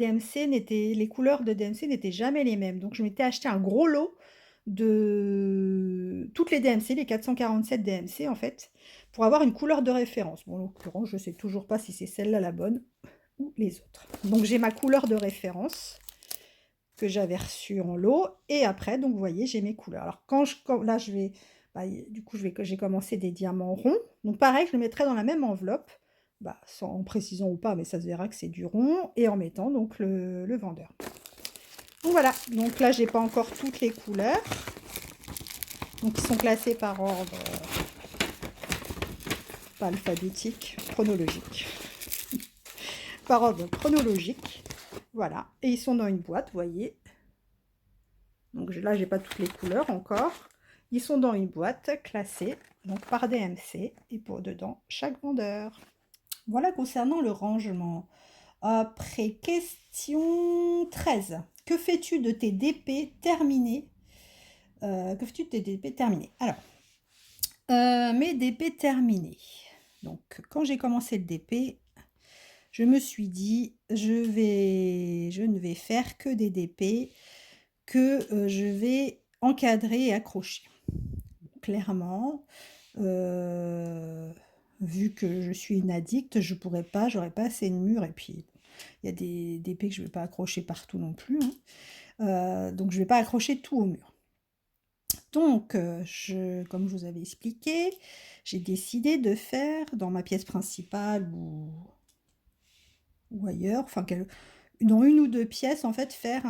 couleurs de DMC n'étaient jamais les mêmes. Donc je m'étais acheté un gros lot de toutes les DMC, les 447 DMC en fait, pour avoir une couleur de référence. Bon, en l'occurrence, je sais toujours pas si c'est celle-là la bonne ou les autres. Donc j'ai ma couleur de référence que j'avais reçue en lot, et après, donc vous voyez, j'ai mes couleurs. Alors là, je vais, du coup, j'ai commencé des diamants ronds. Donc pareil, je le mettrai dans la même enveloppe, en précisant ou pas, mais ça se verra que c'est du rond, et en mettant donc le vendeur. Donc voilà, donc là, j'ai pas encore toutes les couleurs. Donc ils sont classés par ordre pas alphabétique, chronologique. Par ordre chronologique. Voilà, et ils sont dans une boîte, vous voyez. Donc là, j'ai pas toutes les couleurs encore. Ils sont dans une boîte classée donc par DMC et pour dedans chaque vendeur. Voilà concernant le rangement. Après, question 13. Que fais-tu de tes DP terminés? Que fais-tu de tes DP terminés? Alors, mes DP terminés. Donc, quand j'ai commencé le DP, je me suis dit: je ne vais faire que des DP que, je vais encadrer et accrocher». Clairement, heu, vu que je suis une addict, j'aurais pas assez de murs et puis il y a des épées que je ne vais pas accrocher partout non plus, hein. Donc je ne vais pas accrocher tout au mur. Donc comme je vous avais expliqué, j'ai décidé de faire dans ma pièce principale ou ailleurs, enfin dans une ou 2 pièces en fait, faire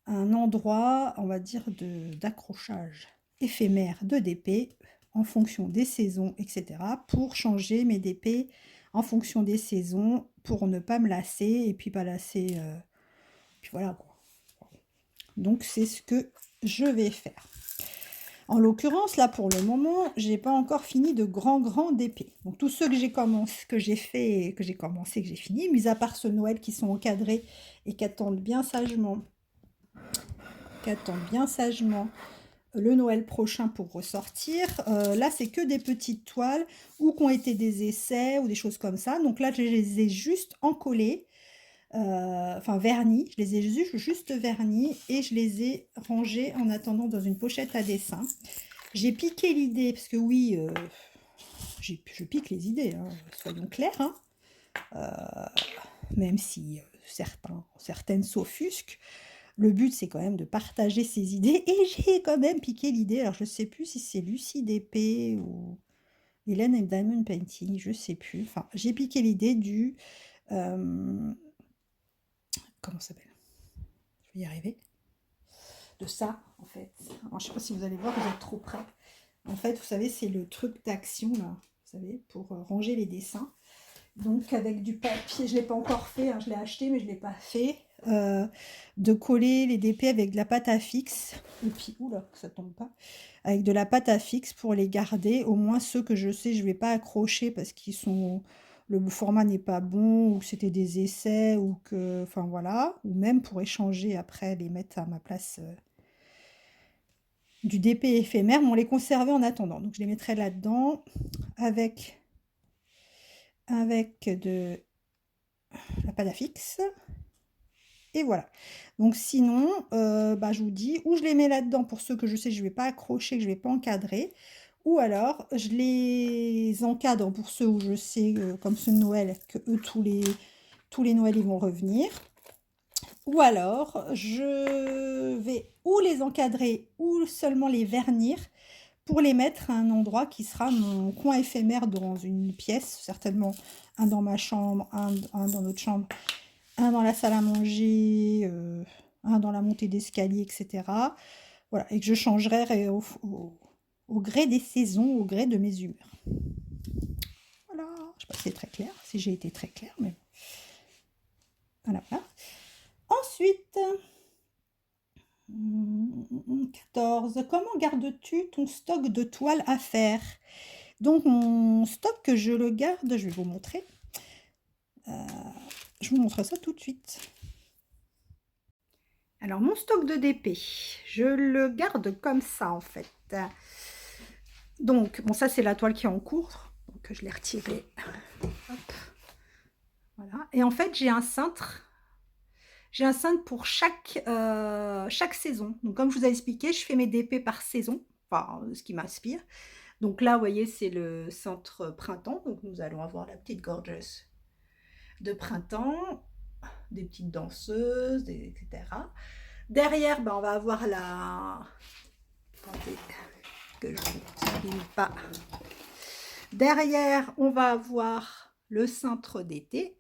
un endroit, on va dire d'accrochage éphémère de DP en fonction des saisons et cetera, pour changer mes DP en fonction des saisons, pour ne pas me lasser et puis pas lasser, puis voilà quoi. Donc c'est ce que je vais faire. En l'occurrence, là pour le moment, j'ai pas encore fini de grands DP. Donc tous ceux que j'ai commencé, que j'ai fait, que j'ai commencé, que j'ai fini, mis à part ce Noël qui sont encadrés et qui attendent bien sagement le Noël prochain pour ressortir. Là, c'est que des petites toiles ou qui ont été des essais ou des choses comme ça. Donc là, je les ai juste encollées, enfin vernis. Je les ai juste vernis et je les ai rangés en attendant dans une pochette à dessin. J'ai piqué l'idée, parce que oui, je pique les idées, hein, soyons clairs, hein, même si certaines s'offusquent. Le but, c'est quand même de partager ses idées. Et j'ai quand même piqué l'idée. Alors, je ne sais plus si c'est Lucie d'épée ou Hélène et Diamond Painting. Je ne sais plus. Enfin, j'ai piqué l'idée du... comment ça s'appelle? Je vais y arriver. De ça, en fait. Alors, je ne sais pas si vous allez voir, vous êtes trop près. En fait, vous savez, c'est le truc d'action, là. Vous savez, pour ranger les dessins. Donc, avec du papier, je ne l'ai pas encore fait. Hein, je l'ai acheté, mais je ne l'ai pas fait. De coller les DP avec de la pâte à fixe, et puis, oula, que ça tombe pas, avec de la pâte à fixe pour les garder, au moins ceux que je sais je vais pas accrocher parce qu'ils sont, le format n'est pas bon, ou que c'était des essais, ou que, enfin voilà, ou même pour échanger après, les mettre à ma place du DP éphémère, mais on les conserver en attendant, donc je les mettrai là-dedans, avec de la pâte à fixe. Et voilà. Donc sinon, je vous dis, ou je les mets là-dedans pour ceux que je sais que je ne vais pas accrocher, que je ne vais pas encadrer, ou alors je les encadre pour ceux où je sais, comme ce Noël, que eux, tous les Noëls, ils vont revenir. Ou alors, je vais ou les encadrer ou seulement les vernir pour les mettre à un endroit qui sera mon coin éphémère dans une pièce, certainement un dans ma chambre, un dans notre chambre, un dans la salle à manger, un dans la montée d'escalier, etc. Voilà, et que je changerai au gré des saisons, au gré de mes humeurs. Voilà, je ne sais pas si c'est très clair, si j'ai été très claire, mais voilà, voilà. Ensuite, 14. Comment gardes-tu ton stock de toiles à faire? Donc, mon stock, que je le garde, je vais vous montrer. Je vous montre ça tout de suite. Alors, mon stock de DP, je le garde comme ça, en fait. Donc, bon, ça, c'est la toile qui est en cours. Donc, je l'ai retirée. Hop. Voilà. Et en fait, j'ai un cintre. J'ai un cintre pour chaque saison. Donc, comme je vous ai expliqué, je fais mes DP par saison. Enfin, ce qui m'inspire. Donc là, vous voyez, c'est le centre printemps. Donc, nous allons avoir la petite gorgeous de printemps, des petites danseuses, etc. Derrière, on va avoir la... Attendez, que je ne t'abîme pas. Derrière, on va avoir le cintre d'été.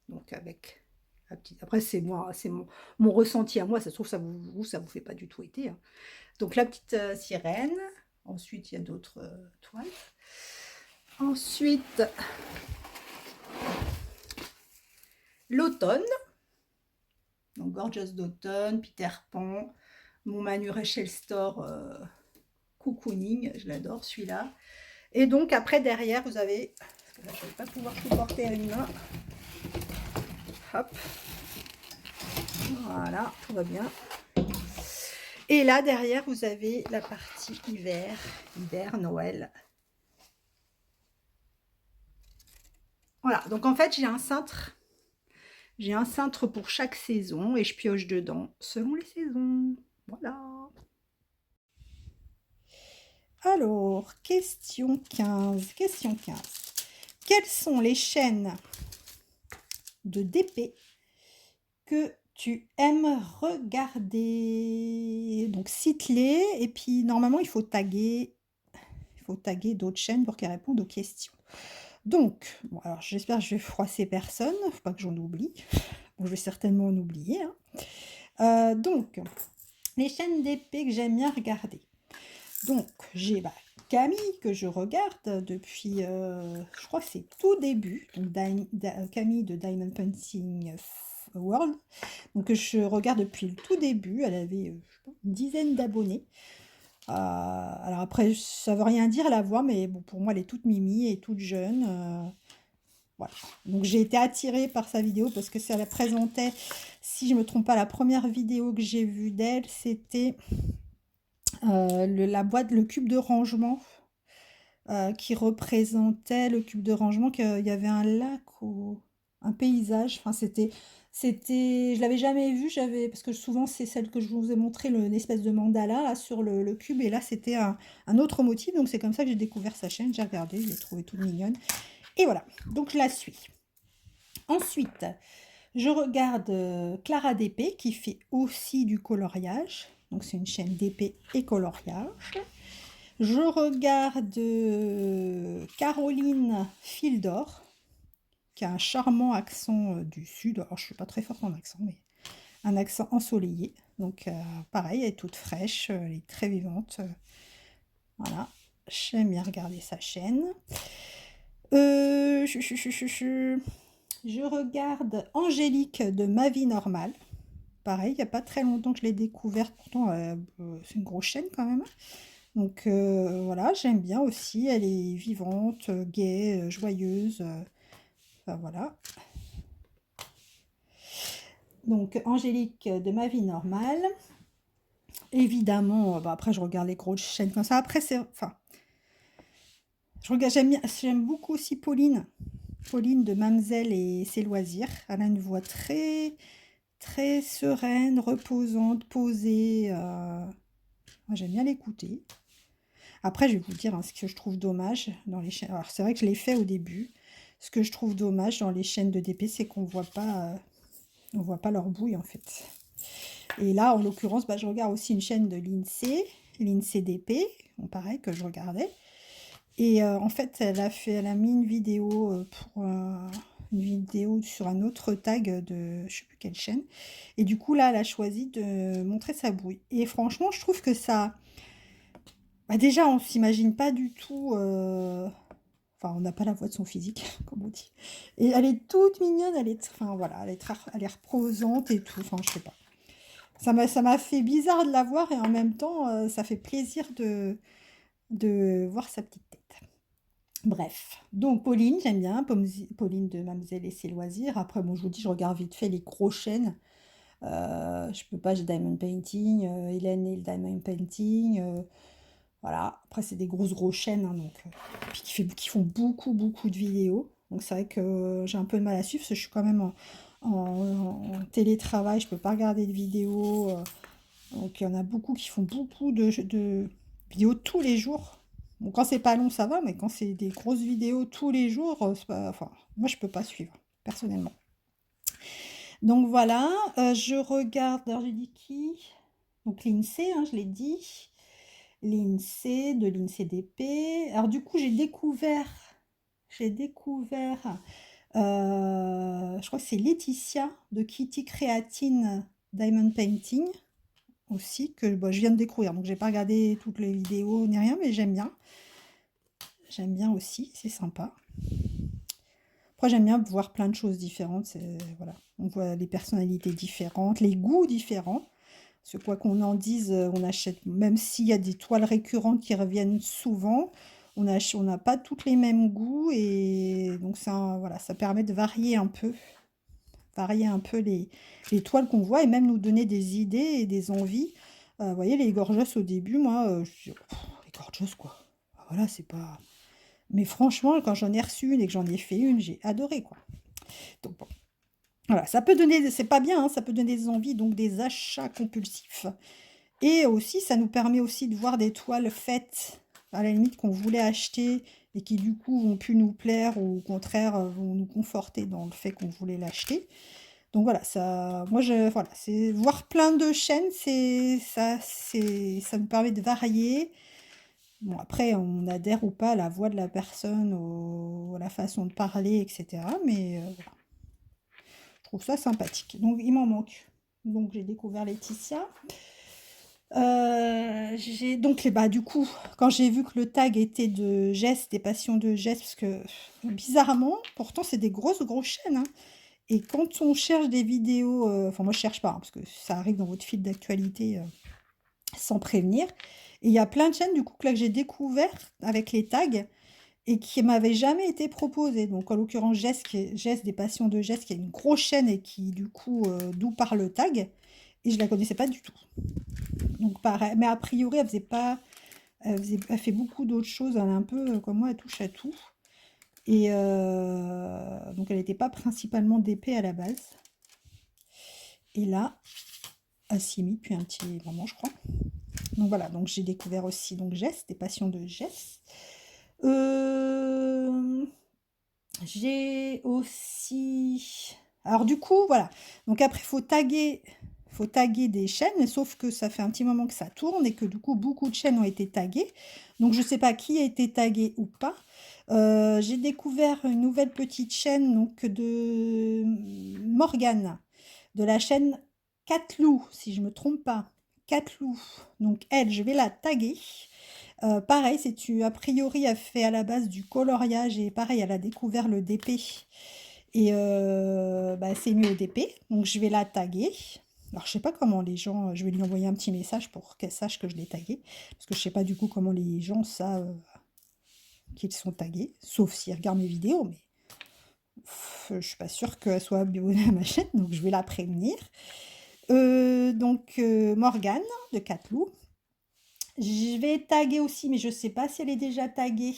Donc, avec la petite... Après, c'est moi, c'est mon ressenti à moi. Ça se trouve, ça vous fait pas du tout été. Hein. Donc, la petite sirène. Ensuite, il y a d'autres toiles. Ensuite, l'automne. Donc, Gorgeous d'automne, Peter Pan, mon Manu Rachel Store Cocooning, je l'adore celui-là. Et donc, après, derrière, vous avez... Parce que là, je ne vais pas pouvoir tout porter à une main. Hop. Voilà, tout va bien. Et là, derrière, vous avez la partie hiver, Noël. Voilà, donc en fait, j'ai un cintre pour chaque saison et je pioche dedans selon les saisons. Voilà. Alors, question 15. Quelles sont les chaînes de DP que tu aimes regarder? Donc cite-les et puis normalement il faut taguer d'autres chaînes pour qu'elles répondent aux questions. Donc, bon alors j'espère que je vais froisser personne, faut pas que j'en oublie. Bon, je vais certainement en oublier, hein. Donc, les chaînes d'épée que j'aime bien regarder. Donc, j'ai Camille que je regarde depuis, je crois que c'est tout début, donc Camille de Diamond Painting World, donc que je regarde depuis le tout début. Elle avait je sais pas, une dizaine d'abonnés. Alors après, ça veut rien dire la voix, mais bon, pour moi, elle est toute mimi et toute jeune. Voilà. Donc j'ai été attirée par sa vidéo parce que ça la présentait, si je me trompe pas, la première vidéo que j'ai vue d'elle, c'était la boîte, le cube de rangement qui représentait le cube de rangement, qu'il y avait un lac ou un paysage. Enfin, je l'avais jamais vu, parce que souvent c'est celle que je vous ai montré, une espèce de mandala là, sur le cube, et là c'était un autre motif, donc c'est comme ça que j'ai découvert sa chaîne, j'ai regardé, je l'ai trouvée toute mignonne, et voilà, donc je la suis. Ensuite, je regarde Clara DP qui fait aussi du coloriage, donc c'est une chaîne DP et coloriage. Je regarde Caroline Fildor, qui a un charmant accent du sud. Alors, je ne suis pas très forte en accent, mais un accent ensoleillé. Donc, pareil, elle est toute fraîche, elle est très vivante. Voilà, j'aime bien regarder sa chaîne. Je regarde Angélique de Ma Vie Normale. Pareil, il n'y a pas très longtemps que je l'ai découverte, pourtant c'est une grosse chaîne quand même. Donc voilà, j'aime bien aussi, elle est vivante, gaie, joyeuse. Enfin voilà. Donc Angélique de Ma Vie Normale. Évidemment, après je regarde les grosses chaînes comme ça. Après c'est, enfin, j'aime beaucoup aussi Pauline. Pauline de Mamzelle et ses loisirs. Elle a une voix très très sereine, reposante, posée. Moi, j'aime bien l'écouter. Après, je vais vous dire ce que je trouve dommage dans les chaînes. Alors, c'est vrai que je l'ai fait au début. Ce que je trouve dommage dans les chaînes de DP, c'est qu'on voit pas leur bouille, en fait. Et là, en l'occurrence, je regarde aussi une chaîne de l'INSEE DP, bon, pareil, que je regardais. Et en fait, elle a mis une vidéo sur un autre tag de je sais plus quelle chaîne. Et du coup, là, elle a choisi de montrer sa bouille. Et franchement, je trouve que ça... déjà, on s'imagine pas du tout... Enfin, on n'a pas la voix de son physique, comme on dit. Et elle est toute mignonne, enfin, voilà, elle est reposante et tout. Enfin, je sais pas. Ça m'a fait bizarre de la voir et en même temps, ça fait plaisir de voir sa petite tête. Bref, donc Pauline, j'aime bien, Pauline de Mamzelle et ses loisirs. Après, bon, je vous dis, je regarde vite fait les gros chaînes. Je peux pas, j'ai Diamond Painting, Hélène et le Diamond Painting. Voilà, après c'est des grosses chaînes, hein, donc, puis qui font beaucoup de vidéos. Donc c'est vrai que j'ai un peu de mal à suivre, parce que je suis quand même en télétravail, je peux pas regarder de vidéos. Donc il y en a beaucoup qui font beaucoup de vidéos tous les jours. Bon, quand c'est pas long, ça va, mais quand c'est des grosses vidéos tous les jours, enfin, moi je peux pas suivre, personnellement. Donc voilà, je regarde, alors j'ai dit qui? Donc l'INSEE, hein, je l'ai dit. L'INSEE, de l'INSEE DP. Alors du coup, j'ai découvert, je crois que c'est Laetitia de Kitty Créatine Diamond Painting aussi, que je viens de découvrir. Donc j'ai pas regardé toutes les vidéos ni rien, mais j'aime bien. J'aime bien aussi, c'est sympa. Après, j'aime bien voir plein de choses différentes. Voilà. On voit les personnalités différentes, les goûts différents. Parce que quoi qu'on en dise, on achète, même s'il y a des toiles récurrentes qui reviennent souvent, on n'a pas toutes les mêmes goûts. Et donc voilà, ça permet de varier un peu les toiles qu'on voit et même nous donner des idées et des envies. Vous voyez, les gorgeous au début, moi, je dis, les gorgeous, quoi. Voilà, c'est pas... Mais franchement, quand j'en ai reçu une et que j'en ai fait une, j'ai adoré, quoi. Donc bon, voilà, ça peut donner c'est pas bien, hein, ça peut donner des envies, donc des achats compulsifs et aussi ça nous permet aussi de voir des toiles faites, à la limite, qu'on voulait acheter et qui du coup vont plus nous plaire ou au contraire, vont nous conforter dans le fait qu'on voulait l'acheter. Donc voilà, ça moi je voilà, c'est voir plein de chaînes, ça nous permet de varier. Bon après on adhère ou pas à la voix de la personne, à la façon de parler et cetera, mais voilà, je trouve ça sympathique. Donc il m'en manque. Donc j'ai découvert Laetitia. J'ai donc bah, du coup, quand j'ai vu que le tag était de Jess, des passions de Jess, parce que bizarrement, pourtant c'est des grosses chaînes, hein. Et quand on cherche des vidéos, enfin moi je cherche pas, hein, parce que ça arrive dans votre fil d'actualité sans prévenir. Et il y a plein de chaînes du coup que là que j'ai découvert avec les tags et qui m'avaient jamais été proposées. Donc en l'occurrence Jess des passions de Jess, qui est une grosse chaîne et qui du coup d'où part le tag. Et je la connaissais pas du tout. Donc pareil, mais a priori elle faisait pas, elle fait beaucoup d'autres choses. Elle est un peu comme moi, elle touche à tout. Et donc elle n'était pas principalement d'épée à la base. Et là, elle s'y est mise depuis un petit moment, je crois. Donc voilà, donc j'ai découvert aussi donc Jess, des passions de Jess. Euh, j'ai aussi... Alors du coup, voilà. Donc après, faut taguer des chaînes, sauf que ça fait un petit moment que ça tourne et que du coup, beaucoup de chaînes ont été taguées. Donc je ne sais pas qui a été tagué ou pas. J'ai découvert une nouvelle petite chaîne donc, de Morgane, de la chaîne Catlou, si je ne me trompe pas. Catlou. Donc elle, je vais la taguer. Pareil, a priori, elle fait à la base du coloriage et pareil, elle a découvert le DP et bah, elle s'est mise au DP, donc je vais la taguer. Alors je sais pas comment les gens, je vais lui envoyer un petit message pour qu'elle sache que je l'ai taguée, parce que je sais pas du coup comment les gens savent qu'ils sont tagués, sauf s'ils regardent mes vidéos, mais je suis pas sûre qu'elle soit abonnée à ma chaîne, donc je vais la prévenir. Donc Morgane de Catlou. Je vais taguer aussi, mais je sais pas si elle est déjà taguée.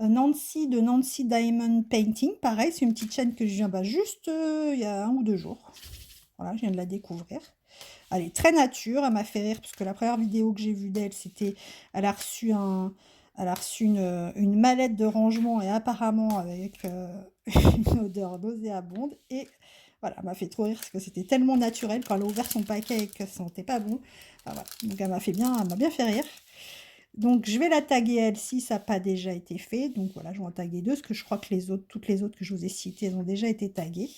Nancy de Nancy Diamond Painting, pareil, c'est une petite chaîne que je viens juste il y a 1 ou 2 jours. Voilà, je viens de la découvrir. Elle est très nature, elle m'a fait rire parce que la première vidéo que j'ai vue d'elle, c'était elle a reçu une mallette de rangement et apparemment avec une odeur nauséabonde. Et voilà, elle m'a fait trop rire parce que c'était tellement naturel quand elle a ouvert son paquet et que ça sentait pas bon. Enfin, voilà. Donc elle m'a bien fait rire. Donc je vais la taguer elle si ça n'a pas déjà été fait. Donc voilà, je vais en taguer 2, parce que je crois que toutes les autres que je vous ai citées, elles ont déjà été taguées.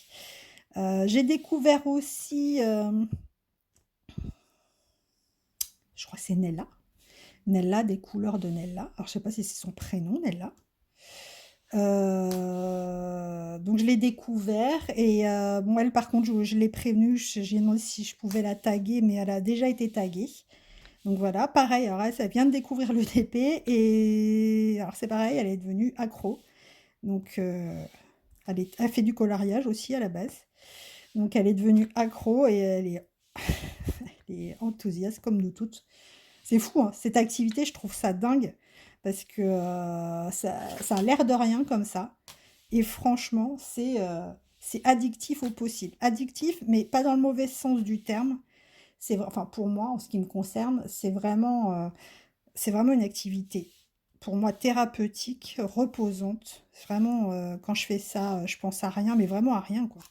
J'ai découvert aussi, je crois que c'est Nella. Nella, des couleurs de Nella. Alors je sais pas si c'est son prénom, Nella. Donc je l'ai découvert et bon, elle par contre je l'ai prévenue, j'ai demandé si je pouvais la taguer, mais elle a déjà été taguée. Donc voilà, pareil, alors elle, ça vient de découvrir le DP et alors c'est pareil, elle est devenue accro. Donc elle fait du coloriage aussi à la base. Donc elle est devenue accro et elle est enthousiaste comme nous toutes. C'est fou, hein, cette activité, je trouve ça dingue parce que ça a l'air de rien comme ça. Et franchement, c'est addictif au possible. Addictif, mais pas dans le mauvais sens du terme. Enfin, pour moi, en ce qui me concerne, c'est vraiment une activité, pour moi, thérapeutique, reposante. C'est vraiment, quand je fais ça, je pense à rien, mais vraiment à rien, quoi.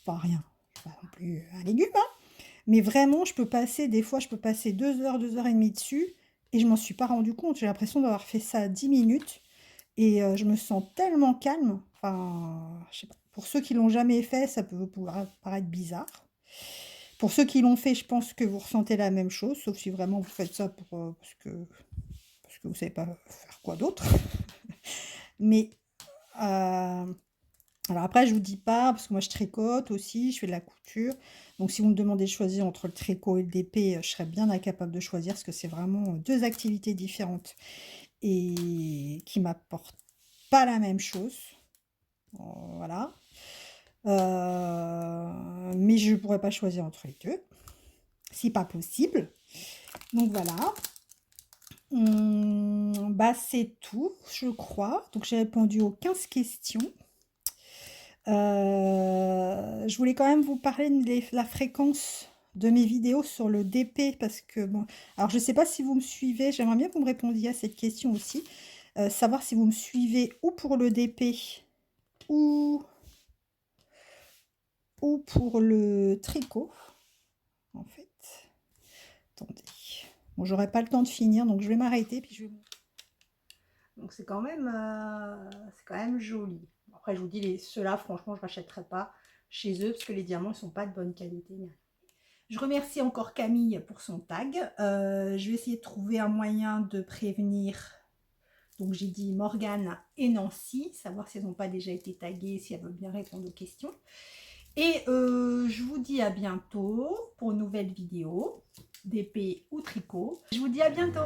Enfin, à rien. Je suis pas non plus un légume, hein. Mais vraiment, des fois, je peux passer 2 heures, 2 heures et demie dessus, et je m'en suis pas rendu compte. J'ai l'impression d'avoir fait ça 10 minutes, et je me sens tellement calme. Enfin, je sais pas. Pour ceux qui l'ont jamais fait, ça peut pouvoir paraître bizarre. Pour ceux qui l'ont fait, je pense que vous ressentez la même chose, sauf si vraiment vous faites ça parce que vous savez pas faire quoi d'autre. Mais alors après, je vous dis pas, parce que moi je tricote aussi, je fais de la couture. Donc si vous me demandez de choisir entre le tricot et le DP, je serais bien incapable de choisir, parce que c'est vraiment 2 activités différentes et qui m'apportent pas la même chose. Voilà. Mais je pourrais pas choisir entre les deux, si pas possible. Donc voilà. Bah, c'est tout, je crois. Donc j'ai répondu aux 15 questions. Je voulais quand même vous parler de la fréquence de mes vidéos sur le DP parce que bon, alors je sais pas si vous me suivez, j'aimerais bien que vous me répondiez à cette question aussi. Savoir si vous me suivez ou pour le DP ou pour le tricot, en fait. Attendez. Bon, j'aurai pas le temps de finir, donc je vais m'arrêter puis je vais. Donc c'est quand même joli. Après, je vous dis, ceux-là, franchement, je ne rachèterai pas chez eux parce que les diamants ne sont pas de bonne qualité. Je remercie encore Camille pour son tag. Je vais essayer de trouver un moyen de prévenir. Donc j'ai dit Morgane et Nancy, savoir si elles n'ont pas déjà été taguées, si elles veulent bien répondre aux questions. Et je vous dis à bientôt pour une nouvelle vidéo d'épée ou tricot. Je vous dis à bientôt.